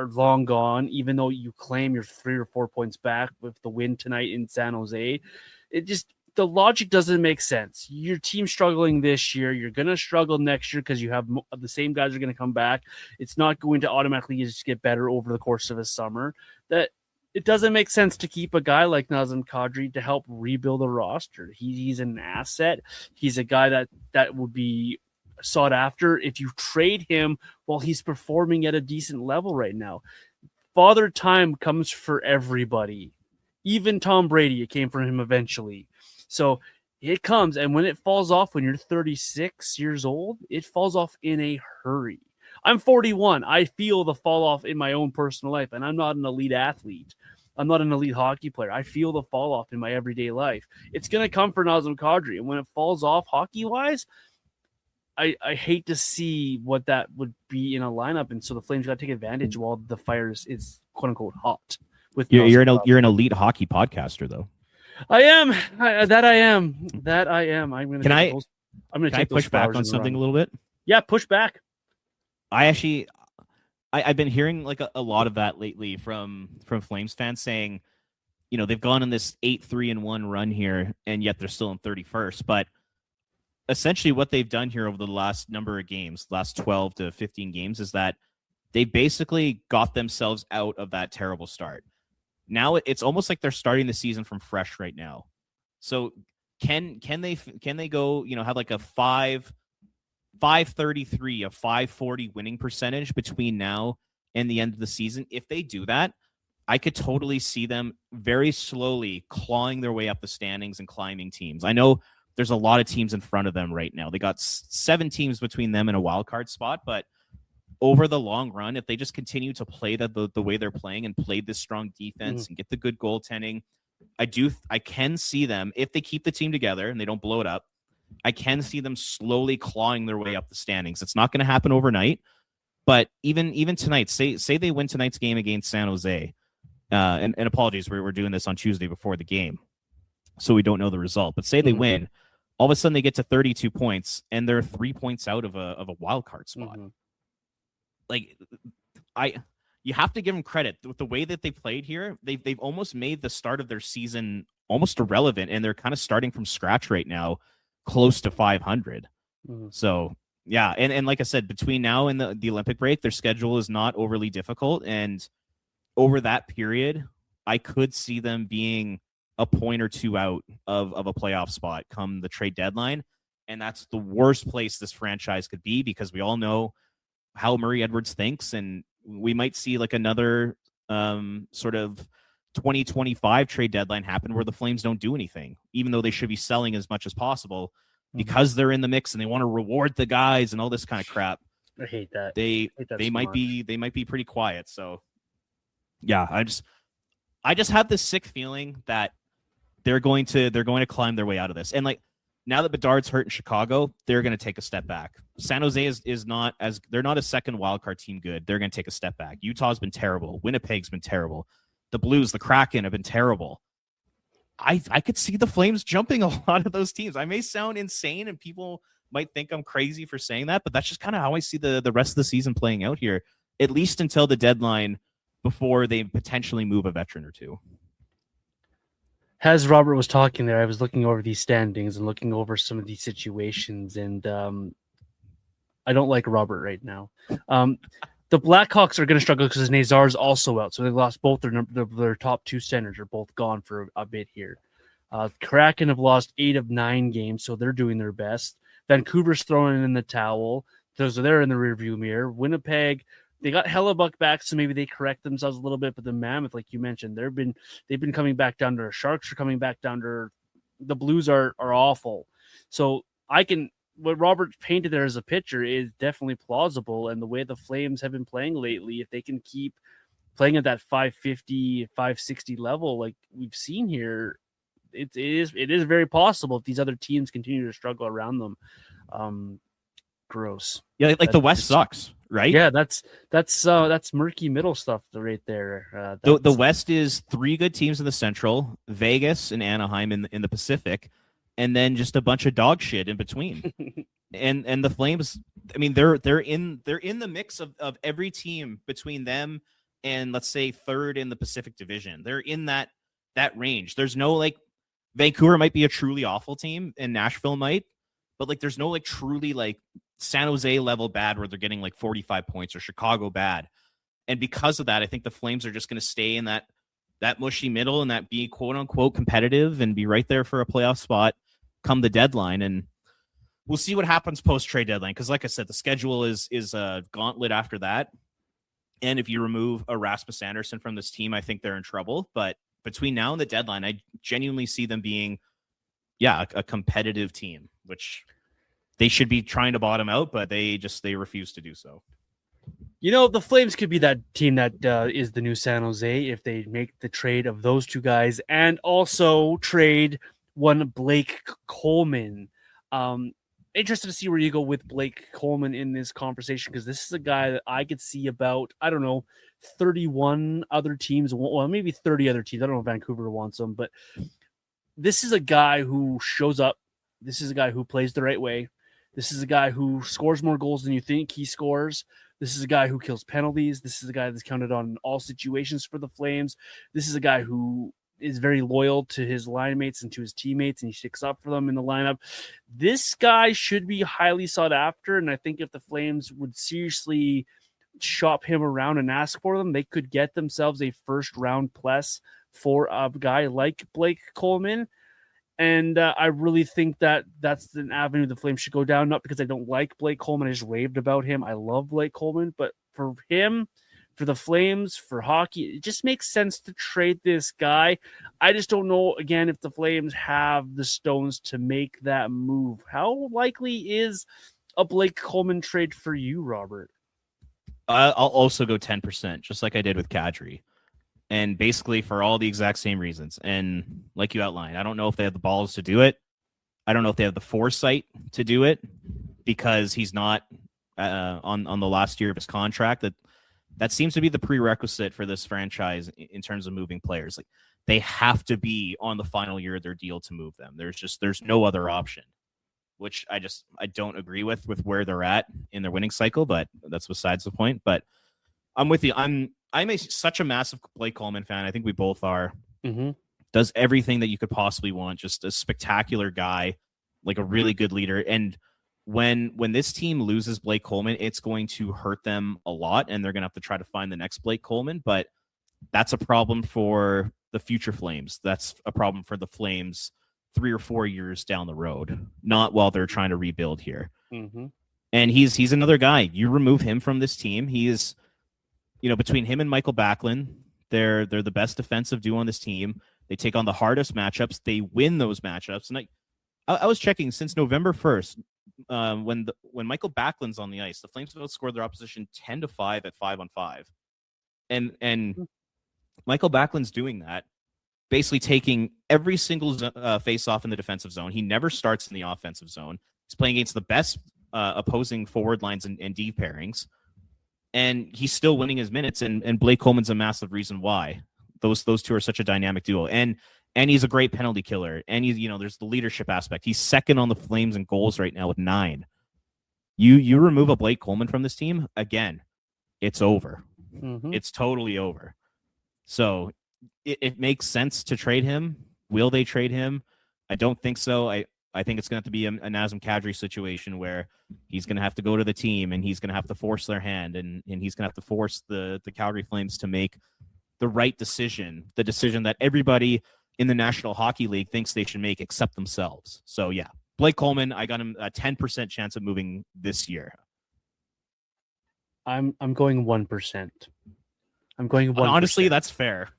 long gone, even though you claim you're 3 or 4 points back with the win tonight in San Jose. The logic doesn't make sense. Your team struggling this year, you're going to struggle next year because you have the same guys are going to come back. It's not going to automatically just get better over the course of a summer. That it doesn't make sense to keep a guy like Nazem Kadri to help rebuild a roster. He's an asset. He's a guy that would be sought after if you trade him while he's performing at a decent level right now. Father time comes for everybody. Even Tom Brady, it came from him eventually. So it comes, and when it falls off when you're 36 years old, it falls off in a hurry. I'm 41. I feel the fall off in my own personal life, and I'm not an elite athlete. I'm not an elite hockey player. I feel the fall off in my everyday life. It's going to come for Nazem Kadri, and when it falls off hockey wise, I hate to see what that would be in a lineup, and so the Flames got to take advantage while the fire is quote unquote hot. With You're an elite hockey podcaster though. I am. I am. I'm going to. Can I push back on something a little bit? Yeah, push back. I've been hearing like a lot of that lately from Flames fans saying, you know, they've gone on this 8-3-1 run here, and yet they're still in 31st. But essentially what they've done here over the last number of games, last 12 to 15 games, is that they basically got themselves out of that terrible start. Now it's almost like they're starting the season from fresh right now. So can they go, you know, have like a 533, a 540 winning percentage between now and the end of the season? If they do that, I could totally see them very slowly clawing their way up the standings and climbing teams. I know there's a lot of teams in front of them right now. They got 7 teams between them and a wild card spot, but over the long run, if they just continue to play the way they're playing and play this strong defense and get the good goaltending, I can see them, if they keep the team together and they don't blow it up, I can see them slowly clawing their way up the standings. It's not going to happen overnight, but even tonight, say they win tonight's game against San Jose, and apologies, we're doing this on Tuesday before the game, so we don't know the result, but say they win, all of a sudden they get to 32 points and they're 3 points out of a wild card spot. Like, you have to give them credit with the way that they played here. They've almost made the start of their season almost irrelevant, and they're kind of starting from scratch right now, close to 500. So yeah, and like I said, between now and the Olympic break, their schedule is not overly difficult, and over that period, I could see them being a point or two out of a playoff spot come the trade deadline, and that's the worst place this franchise could be, because we all know how Murray Edwards thinks, and we might see like another sort of 2025 trade deadline happen where the Flames don't do anything, even though they should be selling as much as possible because they're in the mix and they want to reward the guys and all this kind of crap. I hate that. They might be pretty quiet. So yeah, I just have this sick feeling that they're going to climb their way out of this. And like, now that Bedard's hurt in Chicago, they're going to take a step back. San Jose is not as, they're not a second wildcard team good. They're going to take a step back. Utah's been terrible. Winnipeg's been terrible. The Blues, the Kraken have been terrible. I could see the Flames jumping a lot of those teams. I may sound insane and people might think I'm crazy for saying that, but that's just kind of how I see the rest of the season playing out here, at least until the deadline before they potentially move a veteran or two. As Robert was talking there, I was looking over these standings and looking over some of these situations, and I don't like Robert right now. The Blackhawks are going to struggle because Nazar's also out, so they lost both their top 2 centers are both gone for a bit here. Kraken have lost 8 of 9 games, so they're doing their best. Vancouver's throwing in the towel, so they're in the rearview mirror. Winnipeg, they got Hellebuck back, so maybe they correct themselves a little bit. But the Mammoth, like you mentioned, they've been coming back down to her. Sharks are coming back down to her. The Blues are awful. So what Robert painted there as a picture is definitely plausible. And the way the Flames have been playing lately, if they can keep playing at that 550, 560 level, like we've seen here, it is very possible if these other teams continue to struggle around them. Gross. Yeah, like the West sucks, right? Yeah, that's murky middle stuff right there. The West is 3 good teams in the Central, Vegas and Anaheim in the Pacific, and then just a bunch of dog shit in between. and the Flames, I mean, they're in the mix of every team between them and, let's say, 3rd in the Pacific Division. They're in that range. There's no, like, Vancouver might be a truly awful team and Nashville might, but like there's no like truly like San Jose level bad where they're getting like 45 points or Chicago bad. And because of that, I think the Flames are just going to stay in that mushy middle and that be quote unquote competitive and be right there for a playoff spot come the deadline. And we'll see what happens post trade deadline. Cause like I said, the schedule is a gauntlet after that. And if you remove a Rasmus Anderson from this team, I think they're in trouble. But between now and the deadline, I genuinely see them being, a competitive team, which they should be trying to bottom out, but they refuse to do so. The Flames could be that team that is the new San Jose if they make the trade of those two guys and also trade one Blake Coleman. Interested to see where you go with Blake Coleman in this conversation because this is a guy that I could see about, I don't know, 31 other teams, well, maybe 30 other teams. I don't know if Vancouver wants him, but this is a guy who shows up. This is a guy who plays the right way. This is a guy who scores more goals than you think he scores. This is a guy who kills penalties. This is a guy that's counted on in all situations for the Flames. This is a guy who is very loyal to his line mates and to his teammates, and he sticks up for them in the lineup. This guy should be highly sought after, and I think if the Flames would seriously shop him around and ask for them, they could get themselves a first-round plus for a guy like Blake Coleman. And I really think that that's an avenue the Flames should go down, not because I don't like Blake Coleman. I just raved about him. I love Blake Coleman, but for him, for the Flames, for hockey, it just makes sense to trade this guy. I just don't know, again, if the Flames have the stones to make that move. How likely is a Blake Coleman trade for you, Robert? I'll also go 10%, just like I did with Kadri. And basically for all the exact same reasons. And like you outlined, I don't know if they have the balls to do it. I don't know if they have the foresight to do it because he's not on the last year of his contract. That seems to be the prerequisite for this franchise in terms of moving players. Like they have to be on the final year of their deal to move them. There's no other option, which I don't agree with where they're at in their winning cycle, but that's besides the point. But I'm with you. I'm such a massive Blake Coleman fan. I think we both are. Mm-hmm. Does everything that you could possibly want. Just a spectacular guy, like a really good leader. And when this team loses Blake Coleman, it's going to hurt them a lot, and they're going to have to try to find the next Blake Coleman. But that's a problem for the future Flames. That's a problem for the Flames 3 or 4 years down the road, not while they're trying to rebuild here. Mm-hmm. And he's another guy. You remove him from this team, he is. Between him and Michael Backlund, they're the best defensive duo on this team. They take on the hardest matchups. They win those matchups. And I was checking since November 1st, when Michael Backlund's on the ice, the Flames have outscored their opposition 10-5 at 5-on-5. And Michael Backlund's doing that, basically taking every single face-off in the defensive zone. He never starts in the offensive zone. He's playing against the best opposing forward lines and D pairings. And he's still winning his minutes, and Blake Coleman's a massive reason why. Those two are such a dynamic duo, and he's a great penalty killer. And there's the leadership aspect. He's second on the Flames in goals right now with 9. You remove a Blake Coleman from this team again, it's over. Mm-hmm. It's totally over. So it makes sense to trade him. Will they trade him? I don't think so. I think it's going to have to be a Nazem Kadri situation where he's going to have to go to the team and he's going to have to force their hand and he's going to have to force the Calgary Flames to make the right decision, the decision that everybody in the National Hockey League thinks they should make except themselves. So, yeah, Blake Coleman, I got him a 10% chance of moving this year. I'm going 1%. I'm going 1%. Honestly, that's fair.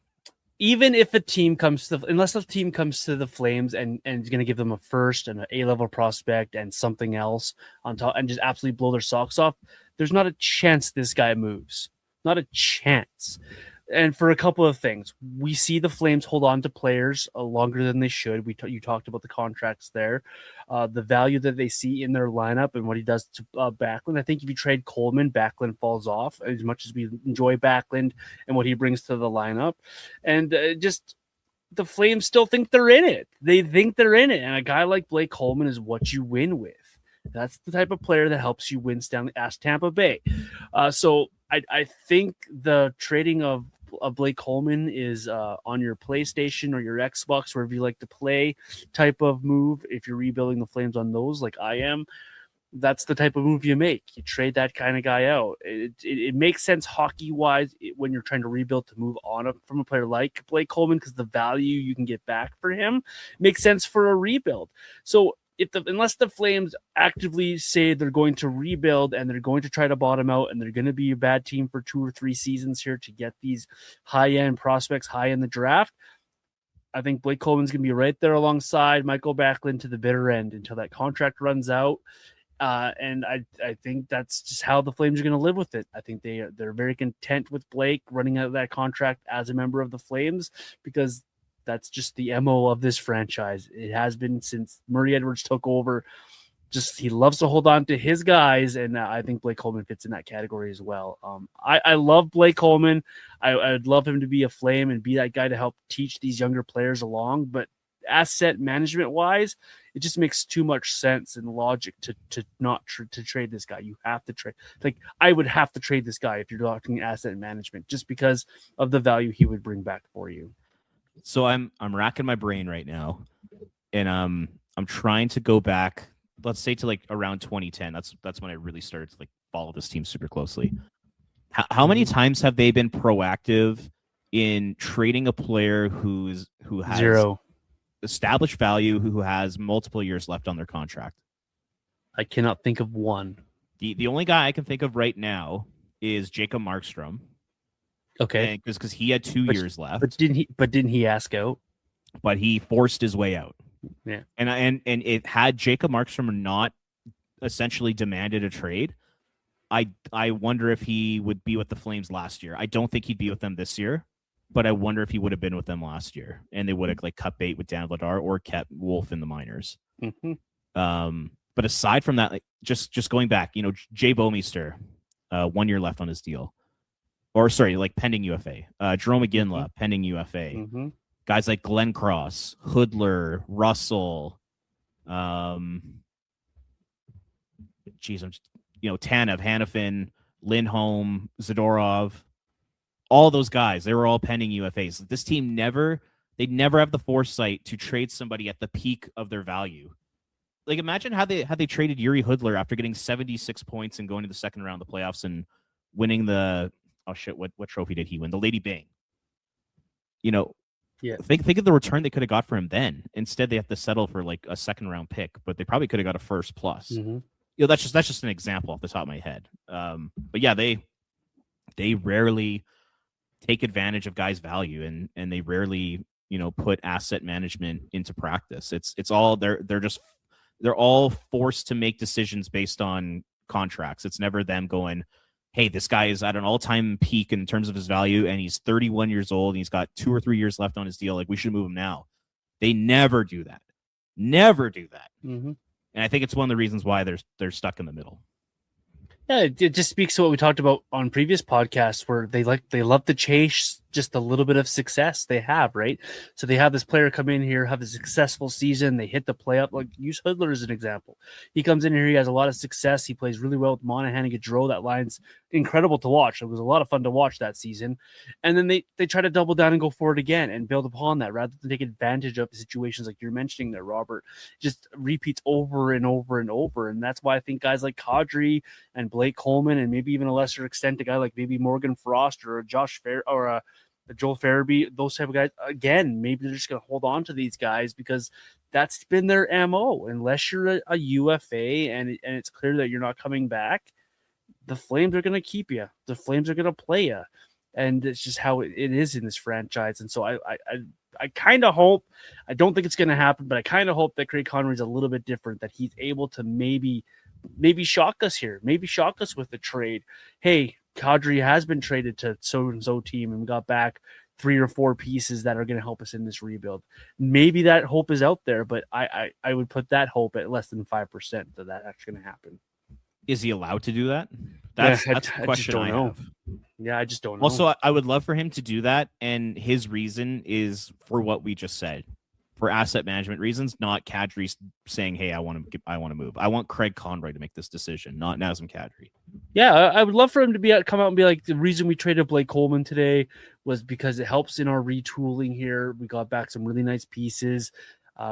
Even if a team comes to, unless the team comes to the Flames and is going to give them a first and an A-level prospect and something else on top and just absolutely blow their socks off, there's not a chance this guy moves. Not a chance. And for a couple of things, we see the Flames hold on to players longer than they should. You talked about the contracts there, the value that they see in their lineup and what he does to Backlund. I think if you trade Coleman, Backlund falls off as much as we enjoy Backlund and what he brings to the lineup. And just the Flames still think they're in it. They think they're in it. And a guy like Blake Coleman is what you win with. That's the type of player that helps you win Stanley. Ask Tampa Bay. So I think the trading of Blake Coleman is on your PlayStation or your Xbox, wherever you like to play, type of move. If you're rebuilding the Flames on those, like I am, that's the type of move you make. You trade that kind of guy out. It makes sense hockey-wise when you're trying to rebuild to move on from a player like Blake Coleman because the value you can get back for him makes sense for a rebuild. So unless the Flames actively say they're going to rebuild and they're going to try to bottom out and they're going to be a bad team for 2 or 3 seasons here to get these high-end prospects high in the draft, I think Blake Coleman's going to be right there alongside Michael Backlund to the bitter end until that contract runs out. And I think that's just how the Flames are going to live with it. I think they're very content with Blake running out of that contract as a member of the Flames, because that's just the MO of this franchise. It has been since Murray Edwards took over. Just he loves to hold on to his guys, and I think Blake Coleman fits in that category as well. I love Blake Coleman. I'd love him to be a Flame and be that guy to help teach these younger players along. But asset management wise, it just makes too much sense and logic to not to trade this guy. You have to trade. Like, I would have to trade this guy if you're talking asset management, just because of the value he would bring back for you. So I'm racking my brain right now, and I'm trying to go back, let's say, to like around 2010. That's when I really started to like follow this team super closely. How many times have they been proactive in trading a player who has Zero. established value, who has multiple years left on their contract? I cannot think of one. The only guy I can think of right now is Jacob Markstrom. Okay, because he had 2 years left. But didn't he ask out? But he forced his way out. Yeah. And it had Jacob Markstrom not essentially demanded a trade, I wonder if he would be with the Flames last year. I don't think he'd be with them this year, but I wonder if he would have been with them last year, and they would have like cut bait with Dan Vladar or kept Wolf in the minors. Mm-hmm. But aside from that, like just going back, Jay Bouwmeester, 1 year left on his deal. Or sorry, like pending UFA. Jerome McGinley, pending UFA. Mm-hmm. Guys like Glenn Cross, Hoodler, Russell, Tanev, Hanifin, Lindholm, Zadorov, all those guys, they were all pending UFAs. This team they never have the foresight to trade somebody at the peak of their value. Like, imagine how they traded Yuri Hoodler after getting 76 points and going to the second round of the playoffs and winning the what trophy did he win? The Lady Byng. Yeah. Think of the return they could have got for him then. Instead, they have to settle for like a second round pick, but they probably could have got a first plus. Mm-hmm. That's just an example off the top of my head. But yeah, they rarely take advantage of guys' value, and they rarely put asset management into practice. It's all they're all forced to make decisions based on contracts. It's never them going, hey, this guy is at an all-time peak in terms of his value, and he's 31 years old, and he's got 2 or 3 years left on his deal. Like, we should move him now. They never do that. Never do that. Mm-hmm. And I think it's one of the reasons why they're stuck in the middle. Yeah, it just speaks to what we talked about on previous podcasts, where they love to chase just a little bit of success they have, right? So they have this player come in here, have a successful season, they hit the playoff. Like, use Hoodler as an example. He comes in here, he has a lot of success, he plays really well with Monahan and Gaudreau. That line's incredible to watch. It was a lot of fun to watch that season. And then they try to double down and go for it again and build upon that, rather than take advantage of situations like you're mentioning there, Robert. Just repeats over and over and over. And that's why I think guys like Kadri and Blake Coleman, and maybe even a lesser extent a guy like maybe Morgan Frost or Josh Fair or Joel Farabee, those type of guys, again, maybe they're just going to hold on to these guys because that's been their MO. Unless you're a UFA and it's clear that you're not coming back, the Flames are going to keep you. The Flames are going to play you. And it's just how it is in this franchise. And so I kind of hope, I don't think it's going to happen, but I kind of hope that Craig Conroy's a little bit different, that he's able to maybe shock us here, maybe shock us with a trade. Hey, Kadri has been traded to so-and-so team and got back 3 or 4 pieces that are going to help us in this rebuild. Maybe that hope is out there, but I would put that hope at less than 5% that actually going to happen. Is he allowed to do that? That's the question I just don't know. have. Yeah, I just don't know. Also, I would love for him to do that, and his reason is for what we just said. For asset management reasons, not Kadri saying, "Hey, I want to move." I want Craig Conroy to make this decision, not Nazem Kadri. Yeah, I would love for him to come out and be like, the reason we traded Blake Coleman today was because it helps in our retooling here. We got back some really nice pieces.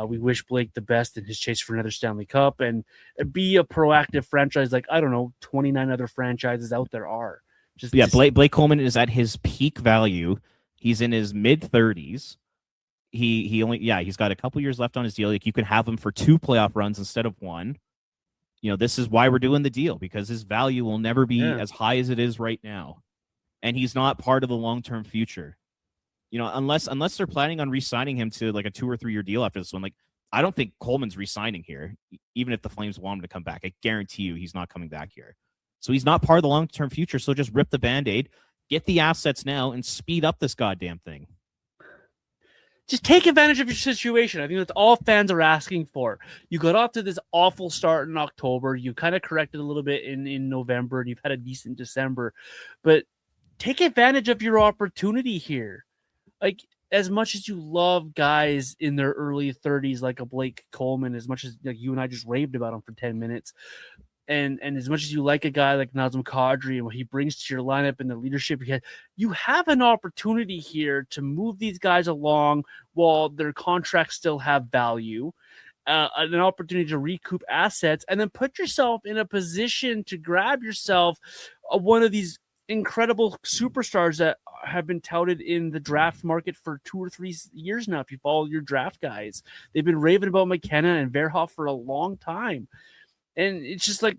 We wish Blake the best in his chase for another Stanley Cup, and be a proactive franchise like, I don't know, 29 other franchises out there are. Blake Coleman is at his peak value. He's in his mid-30s. He's got a couple years left on his deal. Like, you can have him for 2 playoff runs instead of 1. This is why we're doing the deal, because his value will never be as high as it is right now. And he's not part of the long-term future. Unless they're planning on re-signing him to like a 2 or 3 year deal after this one. Like, I don't think Coleman's re-signing here, even if the Flames want him to come back. I guarantee you he's not coming back here. So he's not part of the long-term future. So just rip the Band-Aid, get the assets now, and speed up this goddamn thing. Just take advantage of your situation. I think that's all fans are asking for. You got off to this awful start in October. You kind of corrected a little bit in November, and you've had a decent December. But take advantage of your opportunity here. Like, as much as you love guys in their early 30s, like a Blake Coleman, as much as like you and I just raved about him for 10 minutes, and as much as you like a guy like Nazem Kadri and what he brings to your lineup and the leadership he had, you have an opportunity here to move these guys along while their contracts still have value, an opportunity to recoup assets, and then put yourself in a position to grab yourself one of these incredible superstars that have been touted in the draft market for 2 or 3 years now. If you follow your draft guys, they've been raving about McKenna and Verhoff for a long time. And it's just like,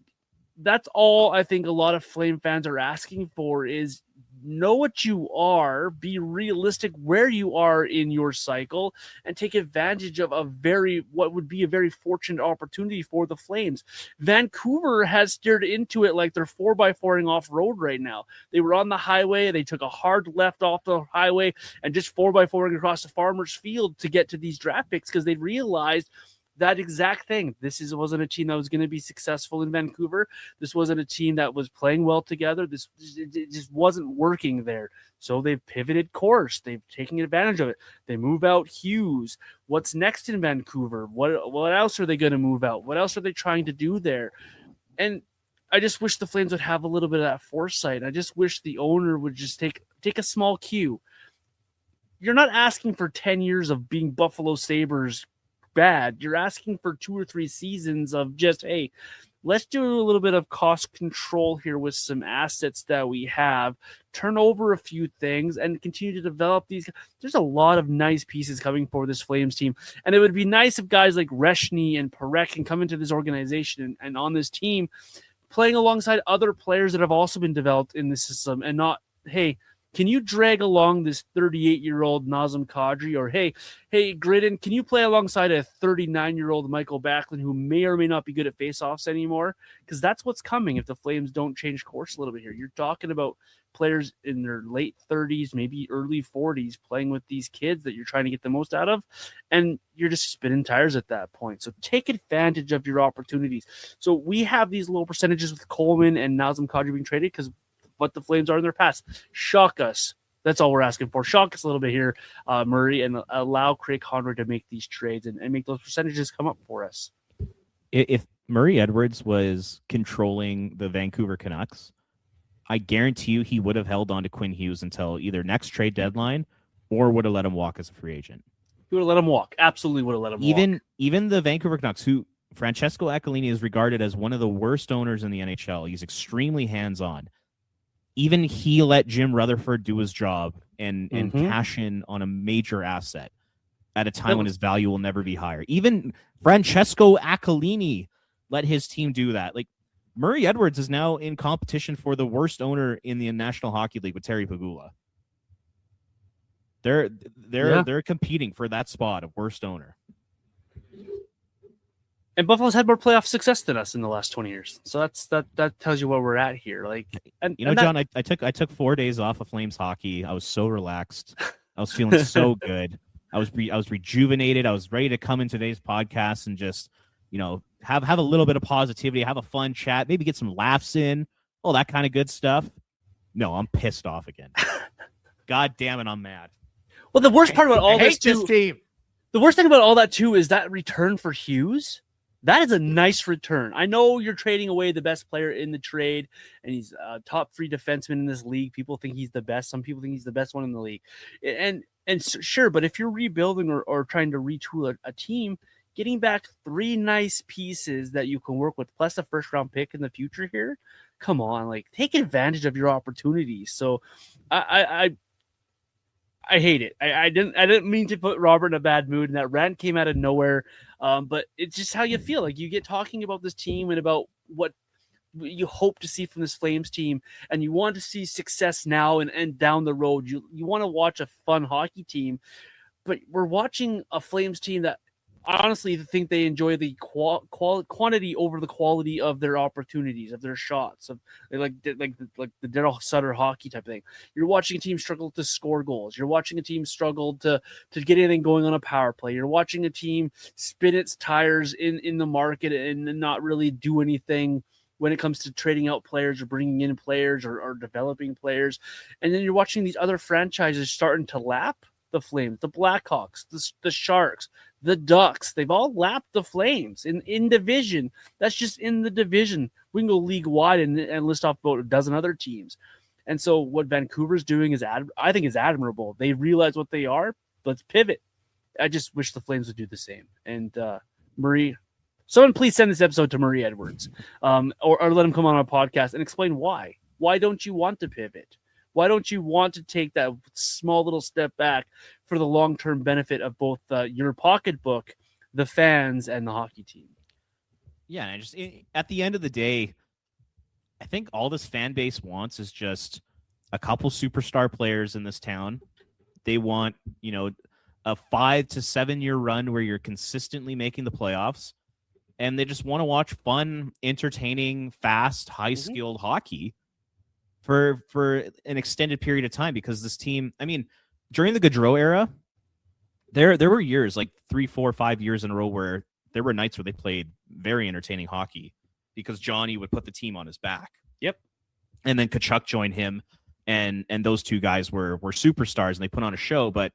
that's all I think a lot of Flame fans are asking for is know what you are, be realistic where you are in your cycle, and take advantage of what would be a very fortunate opportunity for the Flames. Vancouver has steered into it like they're 4x4ing off road right now. They were on the highway, they took a hard left off the highway and just 4x4ing across the farmer's field to get to these draft picks because they realized that exact thing. This wasn't a team that was going to be successful in Vancouver. This wasn't a team that was playing well together. It just wasn't working there. So they've pivoted course. They've taken advantage of it. They move out Hughes. What's next in Vancouver? What else are they going to move out? What else are they trying to do there? And I just wish the Flames would have a little bit of that foresight. I just wish the owner would just take a small cue. You're not asking for 10 years of being Buffalo Sabres bad. You're asking for 2 or 3 seasons of just, hey, let's do a little bit of cost control here with some assets that we have, turn over a few things, and continue to develop these. There's a lot of nice pieces coming for this Flames team, and it would be nice if guys like Reschny and Parekh can come into this organization and on this team playing alongside other players that have also been developed in the system, and not, hey, can you drag along this 38-year-old Nazem Kadri? Or, hey, Gridden, can you play alongside a 39-year-old Michael Backlund who may or may not be good at faceoffs anymore? Because that's what's coming if the Flames don't change course a little bit here. You're talking about players in their late 30s, maybe early 40s, playing with these kids that you're trying to get the most out of, and you're just spinning tires at that point. So take advantage of your opportunities. So we have these low percentages with Coleman and Nazem Kadri being traded because what the Flames are in their past. Shock us. That's all we're asking for. Shock us a little bit here, Murray, and allow Craig Conroy to make these trades and make those percentages come up for us. If Murray Edwards was controlling the Vancouver Canucks, I guarantee you he would have held on to Quinn Hughes until either next trade deadline or would have let him walk as a free agent. He would have let him walk. Absolutely would have let him walk. Even the Vancouver Canucks, who Francesco Aquilini is regarded as one of the worst owners in the NHL. He's extremely hands-on. Even he let Jim Rutherford do his job and cash in on a major asset at a time when his value will never be higher. Even Francesco Aquilini let his team do that. Like, Murray Edwards is now in competition for the worst owner in the National Hockey League with Terry Pegula. They're competing for that spot of worst owner. And Buffalo's had more playoff success than us in the last 20 years. So that tells you where we're at here. Like, and John, I took 4 days off of Flames hockey. I was so relaxed. I was feeling so good. I was rejuvenated. I was ready to come in today's podcast and just, have a little bit of positivity, have a fun chat, maybe get some laughs in, all that kind of good stuff. No, I'm pissed off again. God damn it, I'm mad. Well, the worst part about all this team. The worst thing about all that too is that return for Hughes. That is a nice return. I know you're trading away the best player in the trade, and he's a top 3 defenseman in this league. People think he's the best. Some people think he's the best one in the league. And sure, but if you're rebuilding or trying to retool a team, getting back 3 nice pieces that you can work with, plus a first-round pick in the future here, come on, like, take advantage of your opportunities. So I hate it. I didn't mean to put Robert in a bad mood, and that rant came out of nowhere. But it's just how you feel. Like, you get talking about this team and about what you hope to see from this Flames team, and you want to see success now and down the road. You want to watch a fun hockey team, but we're watching a Flames team that honestly think they enjoy the quantity over the quality of their opportunities, of their shots, of like the Daryl Sutter hockey type of thing. You're watching a team struggle to score goals. You're watching a team struggle to get anything going on a power play. You're watching a team spin its tires in the market and not really do anything when it comes to trading out players or bringing in players or developing players. And then you're watching these other franchises starting to lap the Flames, the Blackhawks, the Sharks, the Ducks. They've all lapped the Flames in division. That's just in the division. We can go league wide and list off about a dozen other teams. And so what Vancouver's doing is, I think, is admirable. They realize what they are. Let's pivot. I just wish the Flames would do the same. And Marie, someone please send this episode to Marie Edwards, or let him come on our podcast and explain why. Why don't you want to pivot? Why don't you want to take that small little step back for the long-term benefit of both your pocketbook, the fans, and the hockey team? Yeah, and at the end of the day, I think all this fan base wants is just a couple superstar players in this town. They want, a 5 to 7 year run where you're consistently making the playoffs, and they just want to watch fun, entertaining, fast, high-skilled hockey for an extended period of time, because this team, during the Gaudreau era, there were years, like 3, 4, 5 years in a row, where there were nights where they played very entertaining hockey because Johnny would put the team on his back. Yep. And then Tkachuk joined him, and those two guys were superstars, and they put on a show. But,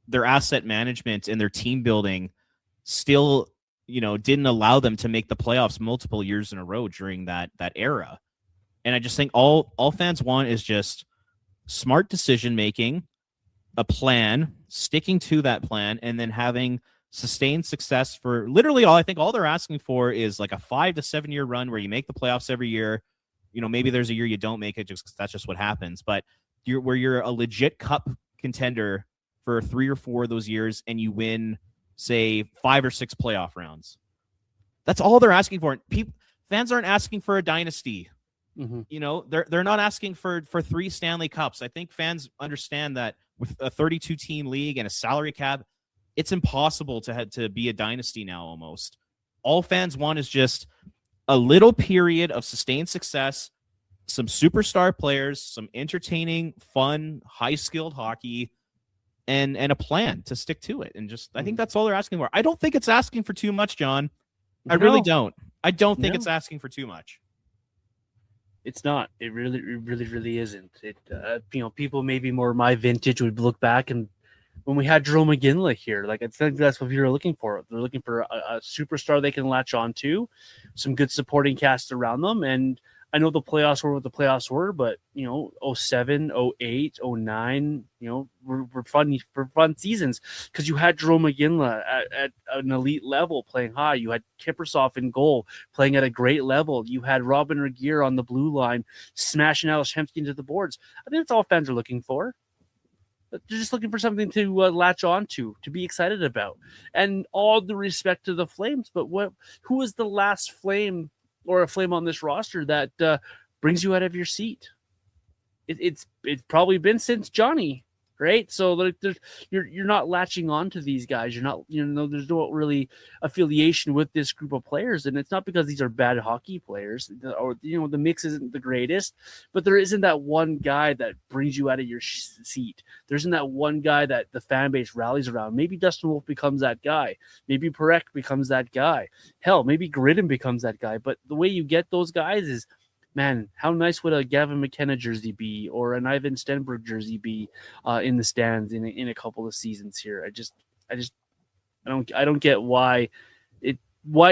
their asset management and their team building still, didn't allow them to make the playoffs multiple years in a row during that era. And I just think all fans want is just smart decision-making, a plan, sticking to that plan, and then having sustained success for literally all they're asking for is like a 5 to 7 year run where you make the playoffs every year. Maybe there's a year you don't make it just because that's just what happens. But you're a legit cup contender for 3 or 4 of those years, and you win, say, 5 or 6 playoff rounds. That's all they're asking for. Fans aren't asking for a dynasty. Mm-hmm. They're not asking for 3 Stanley Cups. I think fans understand that with a 32 team league and a salary cap, it's impossible to be a dynasty now. Almost all fans want is just a little period of sustained success, some superstar players, some entertaining, fun, high skilled hockey, and a plan to stick to it. And just I think that's all they're asking for. I don't think it's asking for too much, John. I really don't. I don't think it's asking for too much. It's not. It really isn't. It people maybe more my vintage would look back, and when we had Jerome McGinley here, like I think that's what people are looking for. They're looking for a superstar they can latch on to, some good supporting cast around them. And I know the playoffs were what the playoffs were, but 07, 08, 09, were fun seasons because you had Jerome McGinley at an elite level playing high. You had Kiprusoff in goal playing at a great level. You had Robin Regeer on the blue line smashing Alex Hemsky into the boards. I think that's all fans are looking for. They're just looking for something to latch on to be excited about. And all the respect to the Flames, but who is the last Flame or a Flame on this roster that brings you out of your seat? It's probably been since Johnny, right? So you're not latching on to these guys. You're not, there's no really affiliation with this group of players, and it's not because these are bad hockey players or the mix isn't the greatest, but there isn't that one guy that brings you out of your seat. There isn't that one guy that the fan base rallies around. Maybe Dustin Wolf becomes that guy. Maybe Parekh becomes that guy. Hell, maybe Gridden becomes that guy. But the way you get those guys is, man, how nice would a Gavin McKenna jersey be or an Ivan Stenberg jersey be in the stands in a couple of seasons here? I don't get why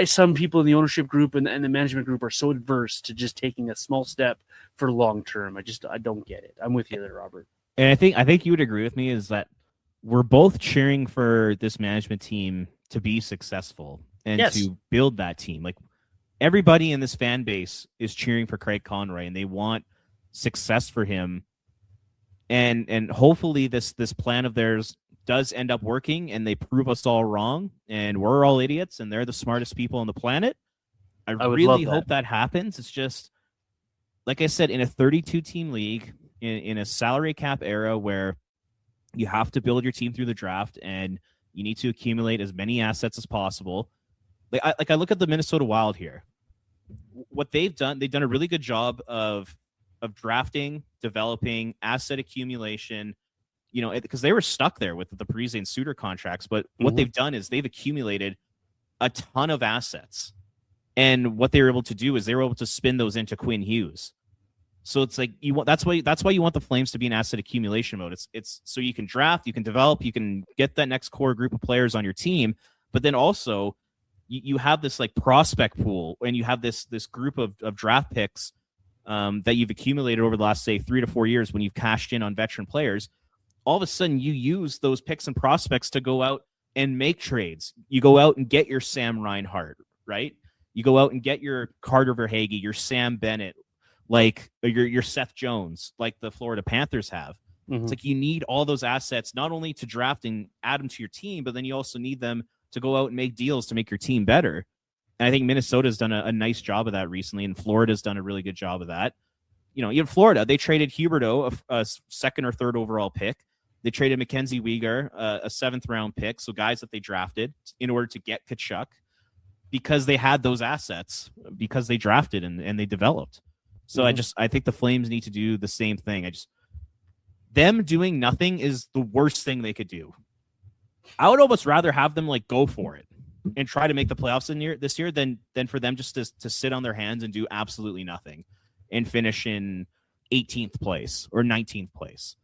some people in the ownership group and the management group are so adverse to just taking a small step for long term. I don't get it. I'm with you there, Robert. And I think you would agree with me is that we're both cheering for this management team to be successful and to build that team. Like, everybody in this fan base is cheering for Craig Conroy, and they want success for him. And hopefully this plan of theirs does end up working, and they prove us all wrong, and we're all idiots, and they're the smartest people on the planet. I really hope that happens. It's just, like I said, in a 32-team league, in a salary cap era where you have to build your team through the draft, and You need to accumulate as many assets as possible. I look at the Minnesota Wild here. What they've done a really good job of drafting, developing, asset accumulation, because they were stuck there with the Parise and Suter contracts. But what they've done is they've accumulated a ton of assets. And what they were able to do is they were able to spin those into Quinn Hughes. So it's like that's why you want the Flames to be in asset accumulation mode. It's so you can draft, you can develop, you can get that next core group of players on your team, but then also you have this like prospect pool, and you have this group of draft picks that you've accumulated over the last, say, 3 to 4 years when you've cashed in on veteran players. All of a sudden, you use those picks and prospects to go out and make trades. You go out and get your Sam Reinhart, right? You go out and get your Carter Verhaeghe, your Sam Bennett, like your Seth Jones, like the Florida Panthers have. It's like you need all those assets, not only to draft and add them to your team, but then you also need them to go out and make deals to make your team better. And I think Minnesota's done a nice job of that recently, and Florida's done a really good job of that. In Florida, they traded Huberdeau, a second or third overall pick. They traded Mackenzie Weegar, a 7th round pick, so guys that they drafted in order to get Tkachuk, because they had those assets, because they drafted and they developed. So I think the Flames need to do the same thing. Them doing nothing is the worst thing they could do. I would almost rather have them like go for it and try to make the playoffs this year than for them just to sit on their hands and do absolutely nothing and finish in 18th place or 19th place.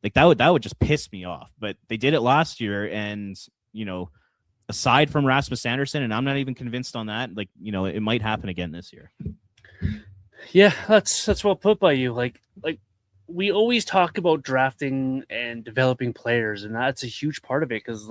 Like that would just piss me off. But they did it last year, and aside from Rasmus Anderson, and I'm not even convinced on that, it might happen again this year. Yeah, that's well put by you. Like we always talk about drafting and developing players, and that's a huge part of it, because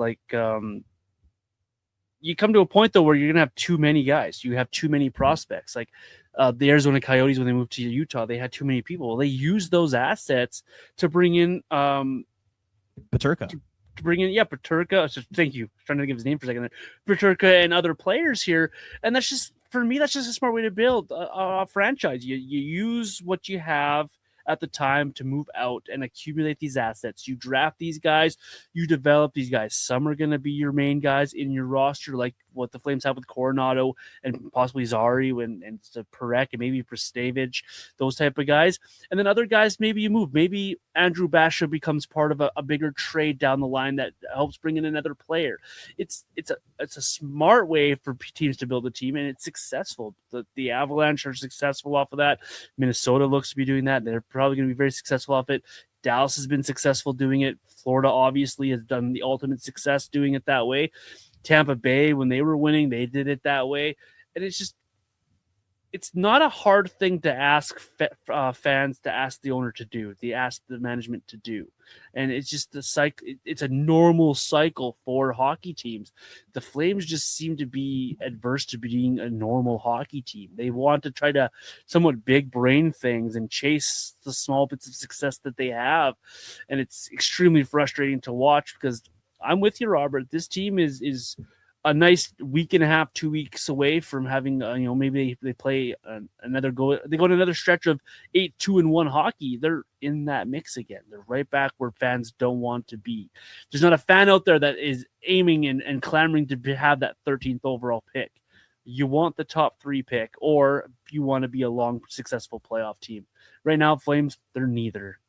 you come to a point though where you're gonna have too many guys. You have too many prospects. Like the Arizona Coyotes, when they moved to Utah, they had too many people. They used those assets to bring in Peterka. Peterka. So thank you. Trying to give his name for a second there. Peterka and other players here, and that's just, for me, that's just a smart way to build a franchise. You use what you have at the time to move out and accumulate these assets. You draft these guys, you develop these guys. Some are going to be your main guys in your roster, like what the Flames have with Coronado and possibly Zari and Parekh and maybe Brzustewicz, those type of guys. And then other guys, maybe you move. Maybe Andrew Basha becomes part of a bigger trade down the line that helps bring in another player. It's a smart way for teams to build a team, and it's successful. The Avalanche are successful off of that. Minnesota looks to be doing that. They're probably going to be very successful off it. Dallas has been successful doing it. Florida obviously has done the ultimate success doing it that way. Tampa Bay, when they were winning, they did it that way. And it's not a hard thing to ask fans to ask the owner to do, to ask the management to do. And it's just the cycle. It's a normal cycle for hockey teams. The Flames just seem to be adverse to being a normal hockey team. They want to try to somewhat big brain things and chase the small bits of success that they have. And it's extremely frustrating to watch, because I'm with you, Robert. This team is a nice week and a half, 2 weeks away from having, maybe they play another go. They go to another stretch of 8-2-1 hockey. They're in that mix again. They're right back where fans don't want to be. There's not a fan out there that is aiming and clamoring to have that 13th overall pick. You want the top 3 pick, or you want to be a long, successful playoff team. Right now, Flames, they're neither.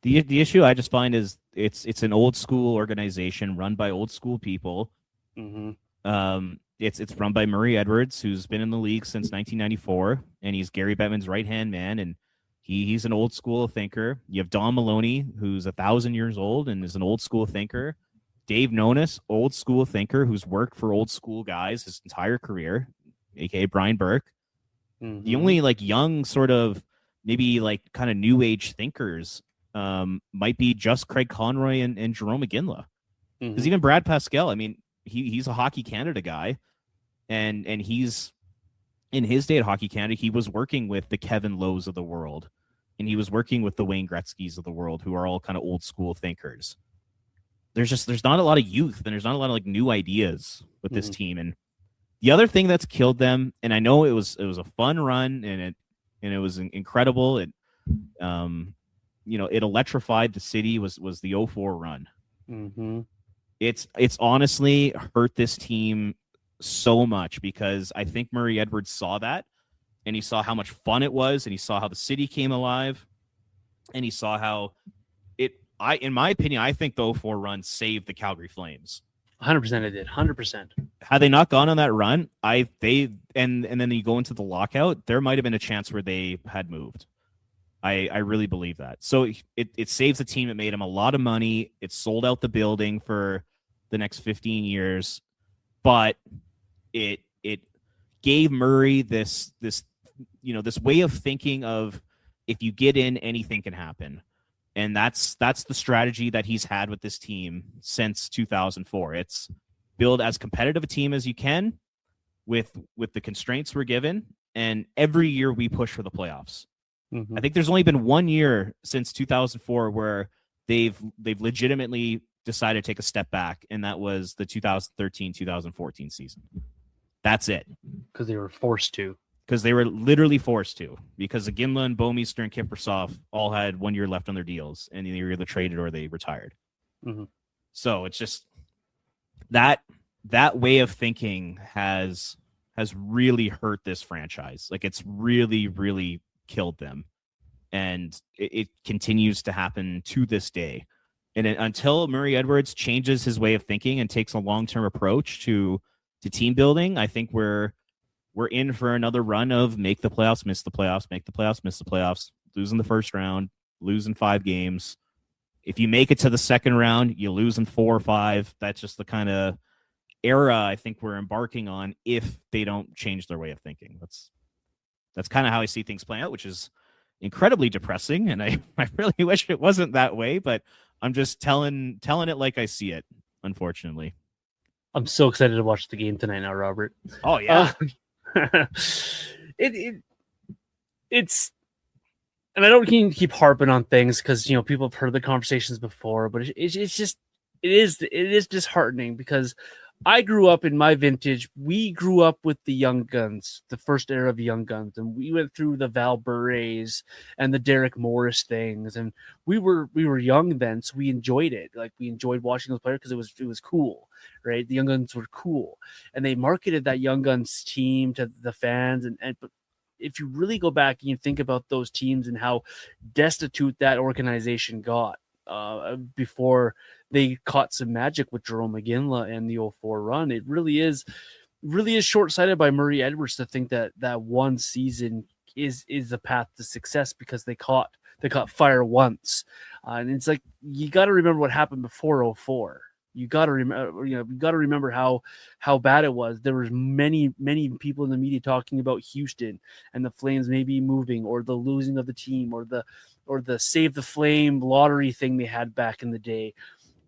The issue I just find is it's an old school organization run by old school people. It's run by Murray Edwards, who's been in the league since 1994, and he's Gary Bettman's right-hand man, and he's an old school thinker. You have Don Maloney, who's 1,000 years old and is an old school thinker. Dave Nonis, old school thinker, who's worked for old school guys his entire career, aka Brian Burke. The only young sort of maybe kind of new age thinkers might be just Craig Conroy and Jerome McGinley. Because even Brad Pascal, I mean, he's a Hockey Canada guy, and he's in his day at Hockey Canada, he was working with the Kevin Lowe's of the world, and he was working with the Wayne Gretzky's of the world, who are all kind of old school thinkers. There's not a lot of youth, and there's not a lot of new ideas with this team. And the other thing that's killed them, and I know it was a fun run, and it was incredible. It it electrified the city, was the 04 run. It's honestly hurt this team so much because I think Murray Edwards saw that, and he saw how much fun it was, and he saw how the city came alive, and he saw how in my opinion, I think the 04 run saved the Calgary Flames. 100% it did. 100%. Had they not gone on that run, and then you go into the lockout, there might have been a chance where they had moved. I really believe that. So it saves the team. It made them a lot of money. It sold out the building for the next 15 years, but it gave Murray this way of thinking of, if you get in, anything can happen. And that's the strategy that he's had with this team since 2004. It's build as competitive a team as you can with the constraints we're given, and every year we push for the playoffs. Mm-hmm. I think there's only been 1 year since 2004 where they've legitimately decided to take a step back, and that was the 2013-2014 season. That's it. Because they were forced to. Because they were literally forced to. Because Iginla, Bouwmeester, and Kiprusoff all had 1 year left on their deals, and they were either traded or they retired. Mm-hmm. So it's just that way of thinking has really hurt this franchise. Like, it's really, really killed them, and it continues to happen to this day. And until Murray Edwards changes his way of thinking and takes a long-term approach to team building, I think we're in for another run of make the playoffs, miss the playoffs, make the playoffs, miss the playoffs, lose in the first round, lose in 5 games. If you make it to the second round, you lose in 4 or 5. That's just the kind of era I think we're embarking on if they don't change their way of thinking. That's kind of how I see things playing out, which is incredibly depressing, and I really wish it wasn't that way, but I'm just telling it like I see it, unfortunately. I'm so excited to watch the game tonight now, Robert. Oh, yeah. It's, and I don't keep harping on things because people have heard the conversations before, but it is disheartening because I grew up in my vintage. We grew up with the Young Guns, the first era of Young Guns, and we went through the Val Burés and the Derek Morris things, and we were young then, so we enjoyed it. Like, we enjoyed watching those players because it was cool, right? The Young Guns were cool, and they marketed that Young Guns team to the fans, but if you really go back and you think about those teams and how destitute that organization got before they caught some magic with Jerome Iginla and the 04 run, it really is short-sighted by Murray Edwards to think that one season is the path to success because they caught fire once. And it's like, you got to remember what happened before 04. You got to remember how bad it was. There was many people in the media talking about Houston and the Flames maybe moving, or the losing of the team, or the Save the Flame lottery thing they had back in the day.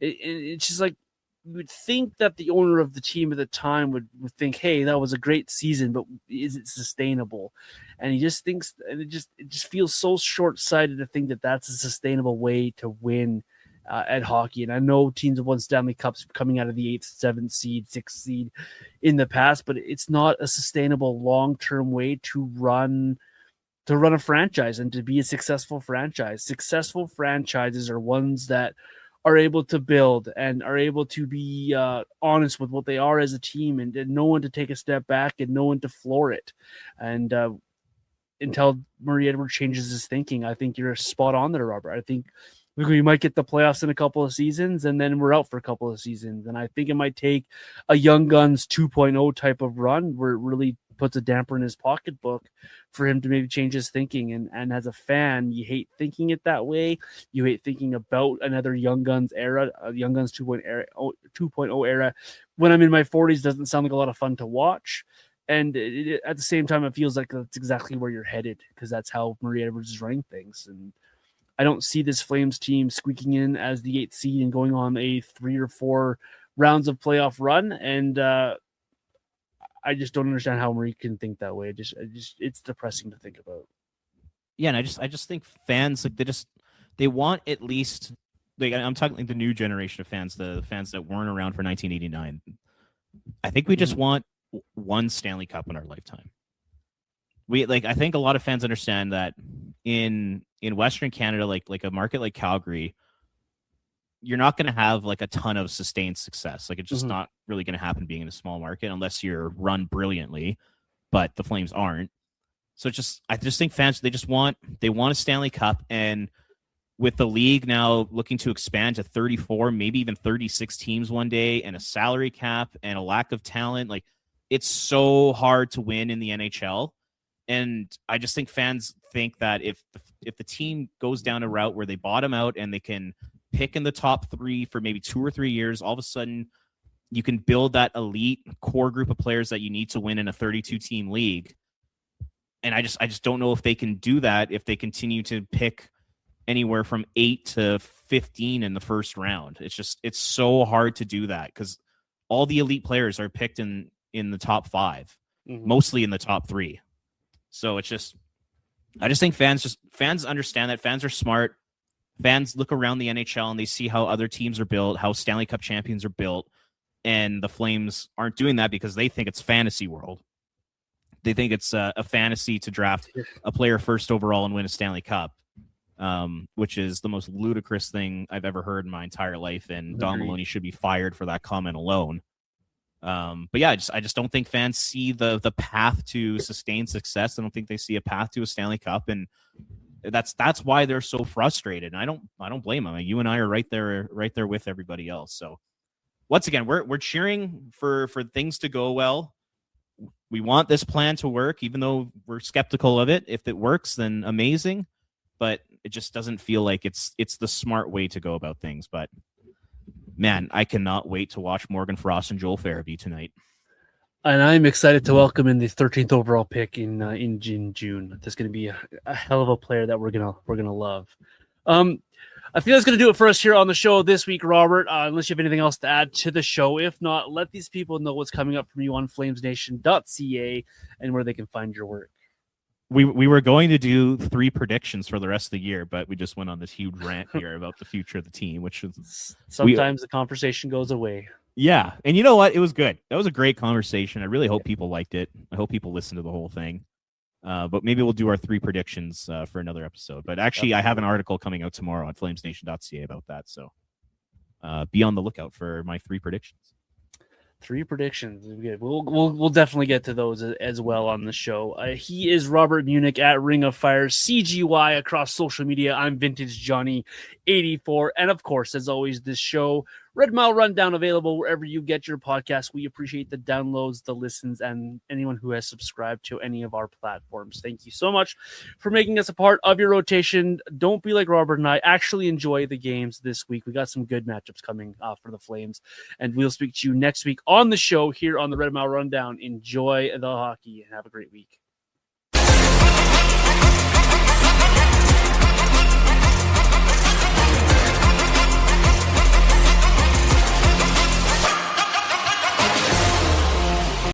It's just like, you would think that the owner of the team at the time would think, hey, that was a great season, but is it sustainable? And he just thinks, and it just feels so short-sighted to think that that's a sustainable way to win at hockey. And I know teams have won Stanley Cups coming out of the 8th, 7th seed, 6th seed in the past, but it's not a sustainable long-term way to run a franchise and to be a successful franchise. Successful franchises are ones that are able to build and are able to be honest with what they are as a team, and know when to take a step back and know when to floor it. And until Murray Edwards changes his thinking, I think you're spot on there, Robert. I think we might get the playoffs in a couple of seasons, and then we're out for a couple of seasons. And I think it might take a Young Guns 2.0 type of run where it really puts a damper in his pocketbook for him to maybe change his thinking. And as a fan, you hate thinking it that way. You hate thinking about another Young Guns era, a Young Guns 2.0 era. When I'm in my 40s, doesn't sound like a lot of fun to watch. And at the same time, it feels like that's exactly where you're headed, because that's how Murray Edwards is running things. And I don't see this Flames team squeaking in as the 8th seed and going on a 3 or 4 rounds of playoff run. And I just don't understand how Murray can think that way. It's depressing to think about. Yeah, and I just think fans, like, they want at least, like, I'm talking like the new generation of fans, the fans that weren't around for 1989. I think we just want one Stanley Cup in our lifetime. I think a lot of fans understand that in Western Canada, like a market like Calgary, you're not going to have like a ton of sustained success. Like it's just Mhm. not really going to happen being in a small market unless you're run brilliantly, but the Flames aren't. So I just think fans, they want a Stanley Cup. And with the league now looking to expand to 34, maybe even 36 teams one day, and a salary cap and a lack of talent, like it's so hard to win in the NHL. And I just think fans think that if the team goes down a route where they bottom out and they can pick in the top 3 for maybe 2 or 3 years, all of a sudden you can build that elite core group of players that you need to win in a 32 team league. And I just don't know if they can do that if they continue to pick anywhere from 8 to 15 in the first round. It's so hard to do that because all the elite players are picked in the top 5, mostly in the top 3. So I just think fans understand that. Fans are smart. Fans look around the NHL and they see how other teams are built, how Stanley Cup champions are built, and the Flames aren't doing that because they think it's fantasy world. They think it's a fantasy to draft a player first overall and win a Stanley Cup, which is the most ludicrous thing I've ever heard in my entire life. And Don Maloney should be fired for that comment alone. But yeah, I just don't think fans see the path to sustained success. I don't think they see a path to a Stanley Cup, and that's why they're so frustrated. And I don't blame them. You and I are right there with everybody else. So once again, we're cheering for things to go well. We want this plan to work, even though we're skeptical of it. If it works, then amazing. But it just doesn't feel like it's the smart way to go about things. But man, I cannot wait to watch Morgan Frost and Joel Farabee tonight. And I'm excited to welcome in the 13th overall pick in June. There's going to be a hell of a player that we're gonna love. I feel that's going to do it for us here on the show this week, Robert. Unless you have anything else to add to the show. If not, let these people know what's coming up from you on flamesnation.ca and where they can find your work. We were going to do 3 predictions for the rest of the year, but we just went on this huge rant here about the future of the team, which is sometimes the conversation goes away. Yeah, and you know what? It was good. That was a great conversation. I really hope people liked it. I hope people listened to the whole thing. But maybe we'll do our 3 predictions for another episode. But actually, I have an article coming out tomorrow on flamesnation.ca about that. So be on the lookout for my 3 predictions. 3 predictions. We'll definitely get to those as well on the show. He is Robert Munich at Ring of Fire, CGY across social media. I'm Vintage Johnny 84. And of course, as always, this show, Red Mile Rundown, available wherever you get your podcasts. We appreciate the downloads, the listens, and anyone who has subscribed to any of our platforms. Thank you so much for making us a part of your rotation. Don't be like Robert and I. Actually enjoy the games this week. We got some good matchups coming for the Flames, and we'll speak to you next week on the show here on the Red Mile Rundown. Enjoy the hockey and have a great week.